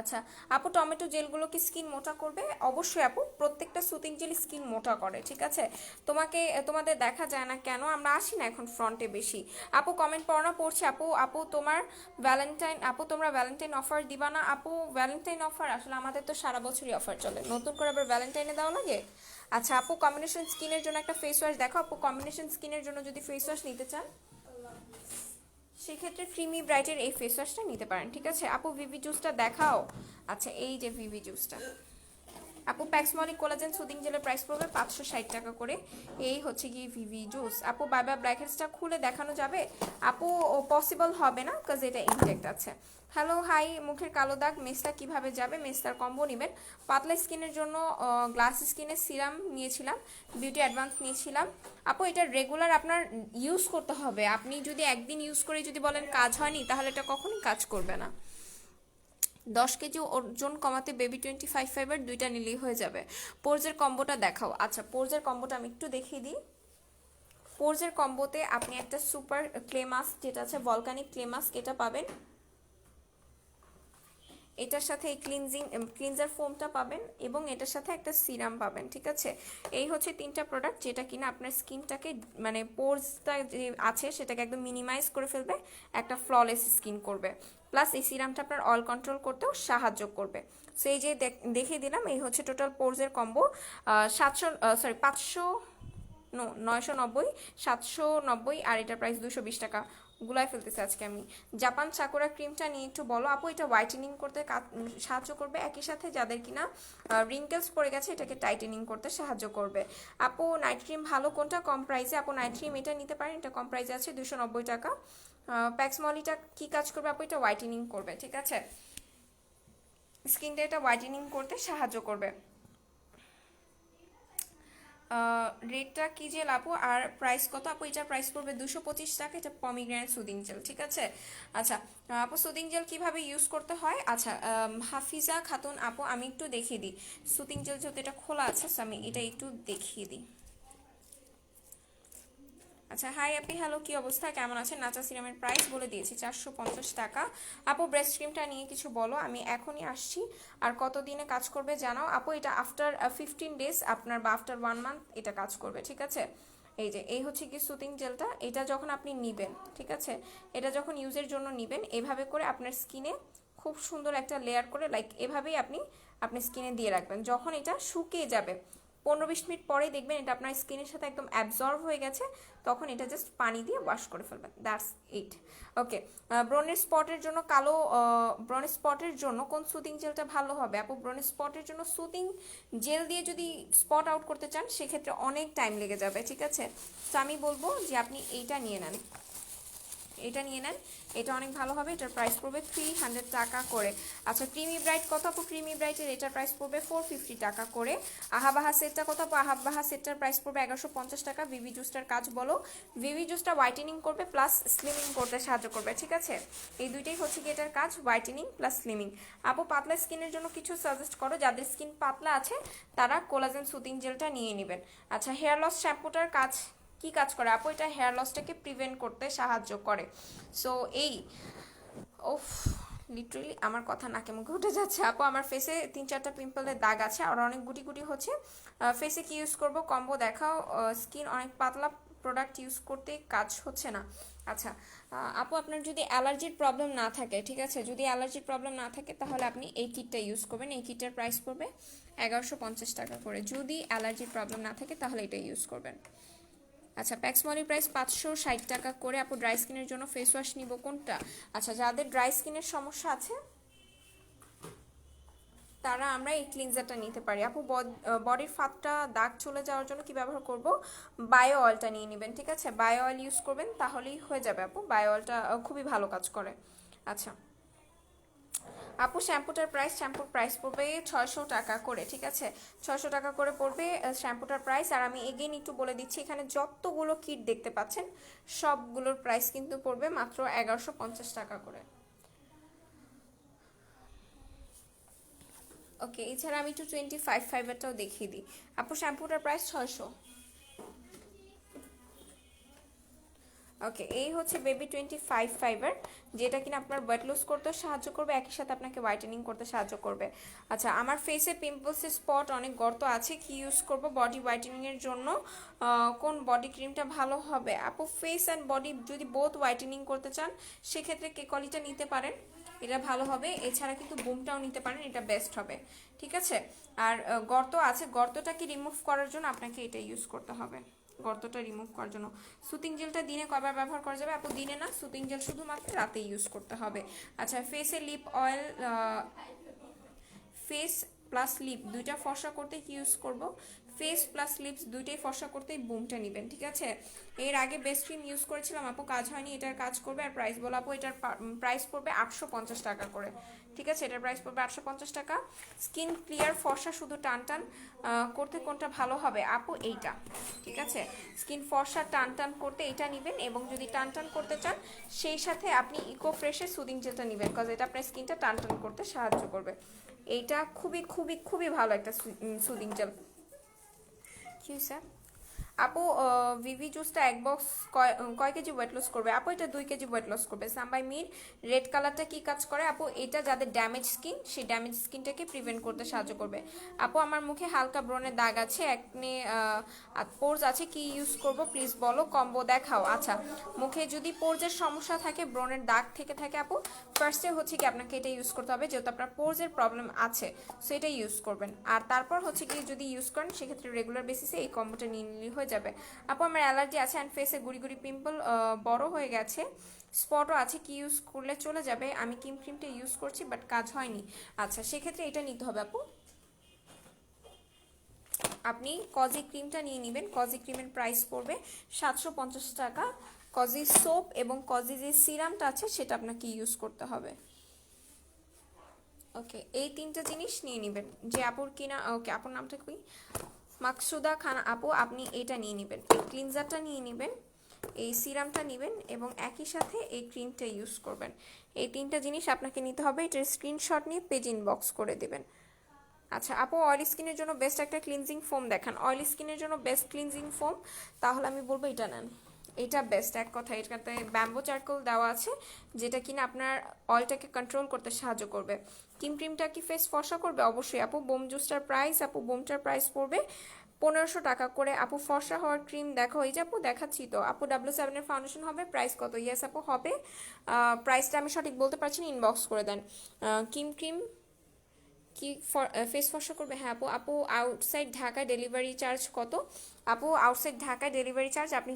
আচ্ছা আপু টমেটো জেলগুলো কি স্কিন মোটা করবে? অবশ্যই আপু, প্রত্যেকটা সুতিং জেল স্কিন মোটা করে, ঠিক আছে? তোমাদের দেখা যায় না কেন, আমরা আসি না এখন ফ্রন্টে বেশি। আপু কমেন্ট পড়া পড়ছে। আপু আপু তোমার তোমরা ভ্যালেন্টাইন অফার দিবা না? আপু ভ্যালেন্টাইন অফার আসলে আমাদের তো সারা বছরই অফার চলে, নতুন করে আবার ভ্যালেন্টাইনে দেওয়া লাগে? আচ্ছা আপু কম্বিনেশন স্কিনের জন্য একটা ফেস ওয়াশ দেখো। আপু কম্বিনেশন স্কিনের জন্য যদি ফেস ওয়াশ নিতে চান সেক্ষেত্রে ক্রিমি ব্রাইটের এই ফেস ওয়াশটা নিতে পারেন, ঠিক আছে? আপু ভিভি জুসটা দেখাও। আচ্ছা এই যে ভিভি জুসটা, আপু প্যাক্সমলি কোলাজেন সুদিং জেলের প্রাইস পড়বে 560 টাকা করে। এই হচ্ছে কি ভিভি জুস। আপু বাবা ব্ল্যাকহেডসটা খুলে দেখানো যাবে? আপু পসিবল হবে না, কাজ এটা ইনটেক্ট আছে। হ্যালো হাই, মুখের কালো দাগ মেসটা কিভাবে যাবে? মেসটার কম্বো নেবেন। পাতলা স্কিনের জন্য গ্লাস স্কিনের সিরাম নিয়েছিলাম, বিউটি অ্যাডভান্স নিয়েছিলাম। আপু এটা রেগুলার আপনার ইউজ করতে হবে, আপনি যদি একদিন ইউজ করে যদি বলেন কাজ হয়নি, তাহলে এটা কখনোই কাজ করবে না। 10 কেজি ওজন কমাতে বেবি 25 ফাইবার দুইটা নিলেই হয়ে যাবে। পোর্জের কম্বোটা দেখাও। আচ্ছা পোর্জের কম্বোটা আমি একটু দেখিয়ে দিই। পোর্জের কম্বোতে আপনি একটা সুপার ক্লে মাস্ক যেটা আছে ভলকানিক ক্লে মাস্ক, এটা পাবেন, এটার সাথে এই ক্লিনজার ফোমটা পাবেন, এবং এটার সাথে একটা সিরাম পাবেন, ঠিক আছে? এই হচ্ছে তিনটা প্রোডাক্ট যেটা কিনা আপনার স্কিনটাকে মানে পোর্সটা যে আছে সেটাকে একদম মিনিমাইজ করে ফেলবে, একটা ফ্ললেস স্কিন করবে, প্লাস এই সিরামটা আপনার অয়েল কন্ট্রোল করতেও সাহায্য করবে। সো এই যে দেখিয়ে দিলাম, এই হচ্ছে টোটাল পোর্সের কম্বো। 990, 790, আর এটার প্রাইস 220 টাকা। গুলাই ফেলতেছে আজকে আমি। জাপান সাকুরা ক্রিমটা নিয়ে একটু বলো আপু। এটা হোয়াইটেনিং করতে সাহায্য করবে, একই সাথে যাদের কিনা রিঙ্কেলস পড়ে গেছে এটাকে টাইটেনিং করতে সাহায্য করবে। আপু নাইট ক্রিম ভালো কোনটা কম প্রাইসে? আপু নাইট ক্রিম এটা নিতে পারেন, এটা কম প্রাইসে আছে 290 টাকা। প্যাক্সমলিটা কি কাজ করবে আপু? এটা হোয়াইটেনিং করবে, ঠিক আছে? স্কিনটা এটা হোয়াইটেনিং করতে সাহায্য করবে। রেটটা কি জেল আপু আর প্রাইস কত? আপু এটার প্রাইস পড়বে 225 টাকা, এটা পমিগ্রেনেট সুদিং জেল, ঠিক আছে? আচ্ছা আপু সুদিং জেল কিভাবে ইউজ করতে হয়? আচ্ছা হাফিজা খাতুন আপু আমি একটু দেখিয়ে দিই। সুদিং জেল যেহেতু এটা খোলা আছে, আমি এটা একটু দেখিয়ে দিই। আচ্ছা হাই আপি, হ্যালো কি অবস্থা, কেমন আছেন? নাচা সিরামের প্রাইস বলে দিয়েছি 450 টাকা। আপু ব্রেস্ট ক্রিমটা নিয়ে কিছু বলো, আমি এখনই আসছি। আর কত দিনে কাজ করবে জানাও আপু। এটা আফটার 15 ডেজ আপনার, বা আফটার 1 মান্থ এটা কাজ করবে, ঠিক আছে? এই হচ্ছে কি সুতিং জেলটা, এটা যখন আপনি নিবেন, ঠিক আছে, এটা যখন ইউজের জন্য নিবেন, এভাবে করে আপনার স্কিনে খুব সুন্দর একটা লেয়ার করে লাইক এভাবেই আপনি স্কিনে দিয়ে রাখবেন। যখন এটা শুকিয়ে যাবে 15-20 মিনিট পরেই দেখবেন এটা আপনার স্কিনের সাথে একদম অ্যাবজর্ব হয়ে গেছে, তখন এটা জাস্ট পানি দিয়ে ওয়াশ করে ফেলবেন, দ্যাটস ইট। ওকে ব্রনের স্পটের জন্য ব্রনের স্পটের জন্য কোন সুদিং জেলটা ভালো হবে? আপু ব্রনের স্পটের জন্য সুদিং জেল দিয়ে যদি স্পট আউট করতে চান সেক্ষেত্রে অনেক টাইম লেগে যাবে, ঠিক আছে? তো আমি বলবো যে আপনি এইটা নিয়ে নেন, এটা নিয়ে নেন, এটা অনেক ভালো হবে। এটার প্রাইস পড়বে 300 টাকা করে। আচ্ছা ক্রিমি ব্রাইট কত আপু? ক্রিমি ব্রাইটের এটার প্রাইস পড়বে 450 টাকা করে। আহাবাহা সেটটা কত আপু? আহাবাহা সেটটার প্রাইস পড়বে 1150 টাকা। ভিভি জুসটার কাজ বলো, ভিভি জুসটা হোয়াইটেনিং করবে প্লাস স্লিমিং করতে সাহায্য করবে, ঠিক আছে? এই দুইটাই হচ্ছে কি এটার কাজ, হোয়াইটেনিং প্লাস স্লিমিং। আপু পাতলা স্কিনের জন্য কিছু সাজেস্ট করো। যাদের স্কিন পাতলা আছে তারা কোলাজেন সুদিং জেলটা নিয়ে নেবেন। আচ্ছা হেয়ার লস শ্যাম্পুটার কাজ কি কাজ করে আপু? এটা হেয়ার লসটাকে প্রিভেন্ট করতে সাহায্য করে। সো এই ওফ লিটারেলি আমার কথা নাকে মুখে উঠে যাচ্ছে আপু। আমার ফেসে 3-4টা পিম্পলের দাগ আছে আর অনেক গুটি গুটি হচ্ছে। ফেসে কি ইউজ করব? কম্বো দেখাও। স্কিন অনেক পাতলা, প্রোডাক্ট ইউজ করতে কাজ হচ্ছে না। আচ্ছা আপু আপনার যদি অ্যালার্জির প্রবলেম না থাকে, ঠিক আছে, যদি অ্যালার্জির প্রবলেম না থাকে তাহলে আপনি এই কিটটা ইউজ করবেন। এই কিটটার প্রাইস পড়বে 1150 টাকা করে। যদি অ্যালার্জির প্রবলেম না থাকে তাহলে এটা ইউজ করবেন। আচ্ছা প্যাক্সমলির প্রাইস 560 টাকা করে। আপু ড্রাই স্কিনের জন্য ফেস ওয়াশ নিব কোনটা? আচ্ছা যাদের ড্রাই স্কিনের সমস্যা আছে তারা আমরা এই ক্লিনজারটা নিতে পারি। আপু বডির ফাতটা দাগ চলে যাওয়ার জন্য কি ব্যবহার করব? বায়ো অয়েলটা নিয়ে নেবেন, ঠিক আছে? বায়ো অয়েল ইউজ করবেন তাহলেই হয়ে যাবে আপু। বায়ো অয়েলটা খুবই ভালো কাজ করে। আচ্ছা আপু শ্যাম্পুটার প্রাইস, শ্যাম্পুর প্রাইস পড়বে 600 টাকা করে, ঠিক আছে? 600 টাকা করে পড়বে শ্যাম্পুটার প্রাইস। আর আমি এগেইন একটু বলে দিচ্ছি, এখানে যতগুলো কিট দেখতে পাচ্ছেন সবগুলোর প্রাইস কিন্তু পড়বে মাত্র 1150 টাকা করে। ওকে এছাড়া আমি একটু 25 ফাইবারটাও দেখিয়ে দিই। আপু শ্যাম্পুটার প্রাইস 600। ওকে এই হচ্ছে বেবি 25 ফাইবার, যেটা কিনা আপনার ওয়েট লস করতে সাহায্য করবে, একই সাথে আপনাকে হোয়াইটেনিং করতে সাহায্য করবে। আচ্ছা আমার ফেসে পিম্পলসের স্পট অনেক গর্ত আছে, কি ইউজ করব বডি হোয়াইটেনিং এর জন্য? কোন বডি ক্রিমটা ভালো হবে? আপু ফেস অ্যান্ড বডি যদি বোথ হোয়াইটেনিং করতে চান সেক্ষেত্রে কেকলিটা নিতে পারেন, এটা ভালো হবে। এছাড়া কিন্তু বুমটাও নিতে পারেন, এটা বেস্ট হবে, ঠিক আছে? আর গর্ত আছে, গর্তটাকে রিমুভ করার জন্য আপনাকে এটা ইউজ করতে হবে, গর্তটা রিমুভ করার জন্য। সুতিং জেলটা দিনে কয়বার ব্যবহার করা যাবে আপু? দিনে না, সুতিং জেল শুধুমাত্র রাতে ইউজ করতে হবে। আচ্ছা ফেসে lip oil, face plus lip দুইটা ফর্সা করতে কি ইউজ করব? ফেস প্লাস লিপস দুইটাই ফর্সা করতেই বুমটা নেবেন, ঠিক আছে? এর আগে বেস্ট ক্রিম ইউজ করেছিলাম আপু, কাজ হয়নি, এটার কাজ করবে। আর প্রাইস বলো আপু? এটার প্রাইস পড়বে 850 টাকা করে, ঠিক আছে? এটার প্রাইস পড়বে 850 টাকা। স্কিন ক্লিয়ার ফর্সা শুধু টান টান করতে কোনটা ভালো হবে আপু? এইটা, ঠিক আছে? স্কিন ফর্সা টান টান করতে এটা নেবেন, এবং যদি টান টান করতে চান সেই সাথে আপনি ইকো ফ্রেশের সুদিং জেলটা নেবেন, বিকজ এটা আপনার স্কিনটা টান টান করতে সাহায্য করবে। এইটা খুবই খুবই খুবই ভালো একটা সুদিং জেল। কি স্যার আপু ভিভি জুসটা এক বক্স কয় কেজি ওয়েট লস করবে আপু? এটা 2 কেজি ওয়েট লস করবে। সামবাই মির রেড কালারটা কি কাজ করে আপু? এটা যাদের ড্যামেজ স্কিন সেই ড্যামেজ স্কিনটাকে প্রিভেন্ট করতে সাহায্য করবে। আপু আমার মুখে হালকা ব্রণের দাগ আছে, একনে পোর্স আছে, কি ইউজ করব প্লিজ বলো? কম্বো দেখাও। আচ্ছা মুখে যদি পোর্সের সমস্যা থাকে, ব্রণের দাগ থেকে থাকে আপু, ফার্স্টে হচ্ছে কি আপনাকে এটা ইউজ করতে হবে, যেহেতু আপনার পোর্সের প্রবলেম আছে সো এটা ইউজ করবেন। আর তারপর হচ্ছে কি যদি ইউজ করেন সেক্ষেত্রে রেগুলার বেসিসে এই কম্বোটা নিয়ে নিলে হয়ে যাবে। আপু আমার অ্যালার্জি আছে অ্যান্ড ফেসে গুড়ি গুড়ি পিম্পল বড় হয়ে গেছে, স্পটও আছে, কি ইউজ করলে চলে যাবে? আমি ক্রিমটা ইউজ করছি বাট কাজ হয়নি। আচ্ছা সেক্ষেত্রে এটা নিতে হবে আপু, আপনি কজি ক্রিমটা নিয়ে নেবেন। কজি ক্রিমের প্রাইস পড়বে 750 টাকা। কজি সোপ এবং কজি যে সিরামটা আছে সেটা আপনাকে ইউজ করতে হবে। ওকে এই 3টা জিনিস নিয়ে নেবেন। যে আপুর কিনা, ওকে আপুর নামটা কি? মাকসুদা খান আপু, আপনি এটা নিয়ে নেবেন, এই ক্লিনজারটা নিয়ে নেবেন, এই সিরামটা নেবেন এবং একই সাথে এই ক্রিমটা ইউজ করবেন। এই 3টা জিনিস আপনাকে নিতে হবে। এটার স্ক্রিনশট নিয়ে পেজ ইনবক্স করে দেবেন। আচ্ছা আপু অয়েলি স্কিনের জন্য বেস্ট একটা ক্লিনজিং ফোম দেখান। অয়েলি স্কিনের জন্য বেস্ট ক্লিনজিং ফোম তাহলে আমি বলবো এটা নেন, এটা বেস্ট এক কথা। এটাতে ব্যাম্বো চারকোল দেওয়া আছে যেটা কিনা আপনার অয়েলটাকে কন্ট্রোল করতে সাহায্য করবে। ক্রিমটা কি ফেস ফর্সা করবে? অবশ্যই আপু। বোম জুসটার প্রাইস আপু, বোমটার প্রাইস পড়বে 1500 টাকা করে। আপু ফর্সা হওয়ার ক্রিম দেখো, এই যে আপু দেখাচ্ছি তো। আপু W7 এর ফাউন্ডেশন হবে, প্রাইস কত? ইয়েস আপু হবে, প্রাইসটা আমি সঠিক বলতে পারছি না, ইনবক্স করে দেন। ক্রিম কি ফেস ফর্সা করবে? হ্যাঁ আপু। আপু আউটসাইড ঢাকায় ডেলিভারি চার্জ কত? আপু আউটসাইড ঢাকায় ডেলিভারি চার্জ আপনি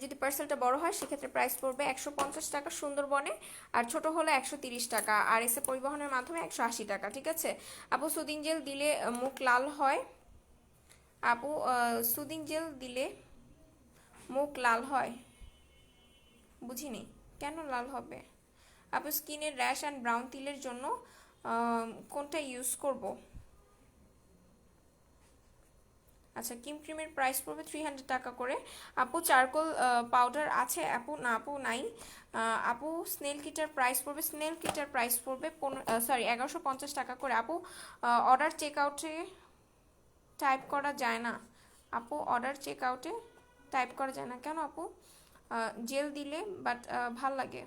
যদি পার্সেলটা বড় হয় সেক্ষেত্রে প্রাইস পড়বে 150 টাকা সুন্দরবনে, আর ছোট হলে 130 টাকা, আর এসে পরিবহনের মাধ্যমে 180 টাকা, ঠিক আছে? আপু সুদিং জেল দিলে মুখ লাল হয়? আপু সুদিং জেল দিলে মুখ লাল হয়? বুঝিনি কেন লাল হবে? আপু স্কিনের র্যাশ অ্যান্ড ব্রাউন তিলের জন্য কোনটা ইউজ করব? আচ্ছা ক্রিমের প্রাইস পড়বে 300 টাকা করে। আপু চারকোল পাউডার আছে? আপু না, আপু নাই। আপু স্নেল কিটার প্রাইস পড়বে 1150 টাকা করে। আপু অর্ডার চেক আউটে টাইপ করা যায় না। আপু অর্ডার চেক আউটে টাইপ করা যায় না কেন আপু? জেল দিলে বাট ভাল লাগে,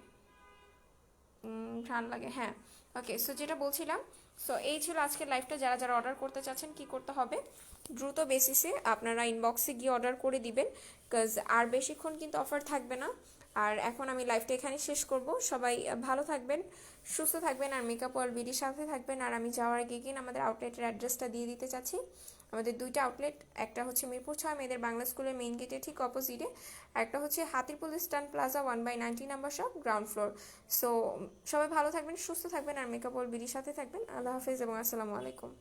ঘ্রাণ লাগে, হ্যাঁ। ওকে, সো যেটা বলছিলাম, সো এই ছিল আজকের লাইভটা। যারা যারা অর্ডার করতে চাচ্ছেন কি করতে হবে, দ্রুত বেসিসে আপনারা ইনবক্সে গিয়ে অর্ডার করে দিবেন, বিকজ আর বেশিক্ষণ কিন্তু অফার থাকবে না। আর এখন আমি লাইভটা এখানে শেষ করব। সবাই ভালো থাকবেন, সুস্থ থাকবেন, আর মেকআপ ওয়ার্ল্ড বিডির সাথে থাকবেন। আর আমি যাওয়ার আগে গিয়ে আমাদের আউটলেটের অ্যাড্রেসটা দিয়ে দিতে চাচ্ছি। আমাদের দুইটা আউটলেট, একটা হচ্ছে মিরপুর 6 মেয়েদের বাংলা স্কুলের মেইন গেটের ঠিক অপোজিটে, একটা হচ্ছে Hatirpool eastern plaza 1/90 number shop, ground floor. So সবাই ভালো থাকবেন, সুস্থ থাকবেন, আর মেকআপ ওয়ার্ল্ড বিডির সাথে থাকবেন। আল্লাহ হাফেজ এবং আসসালামু আলাইকুম।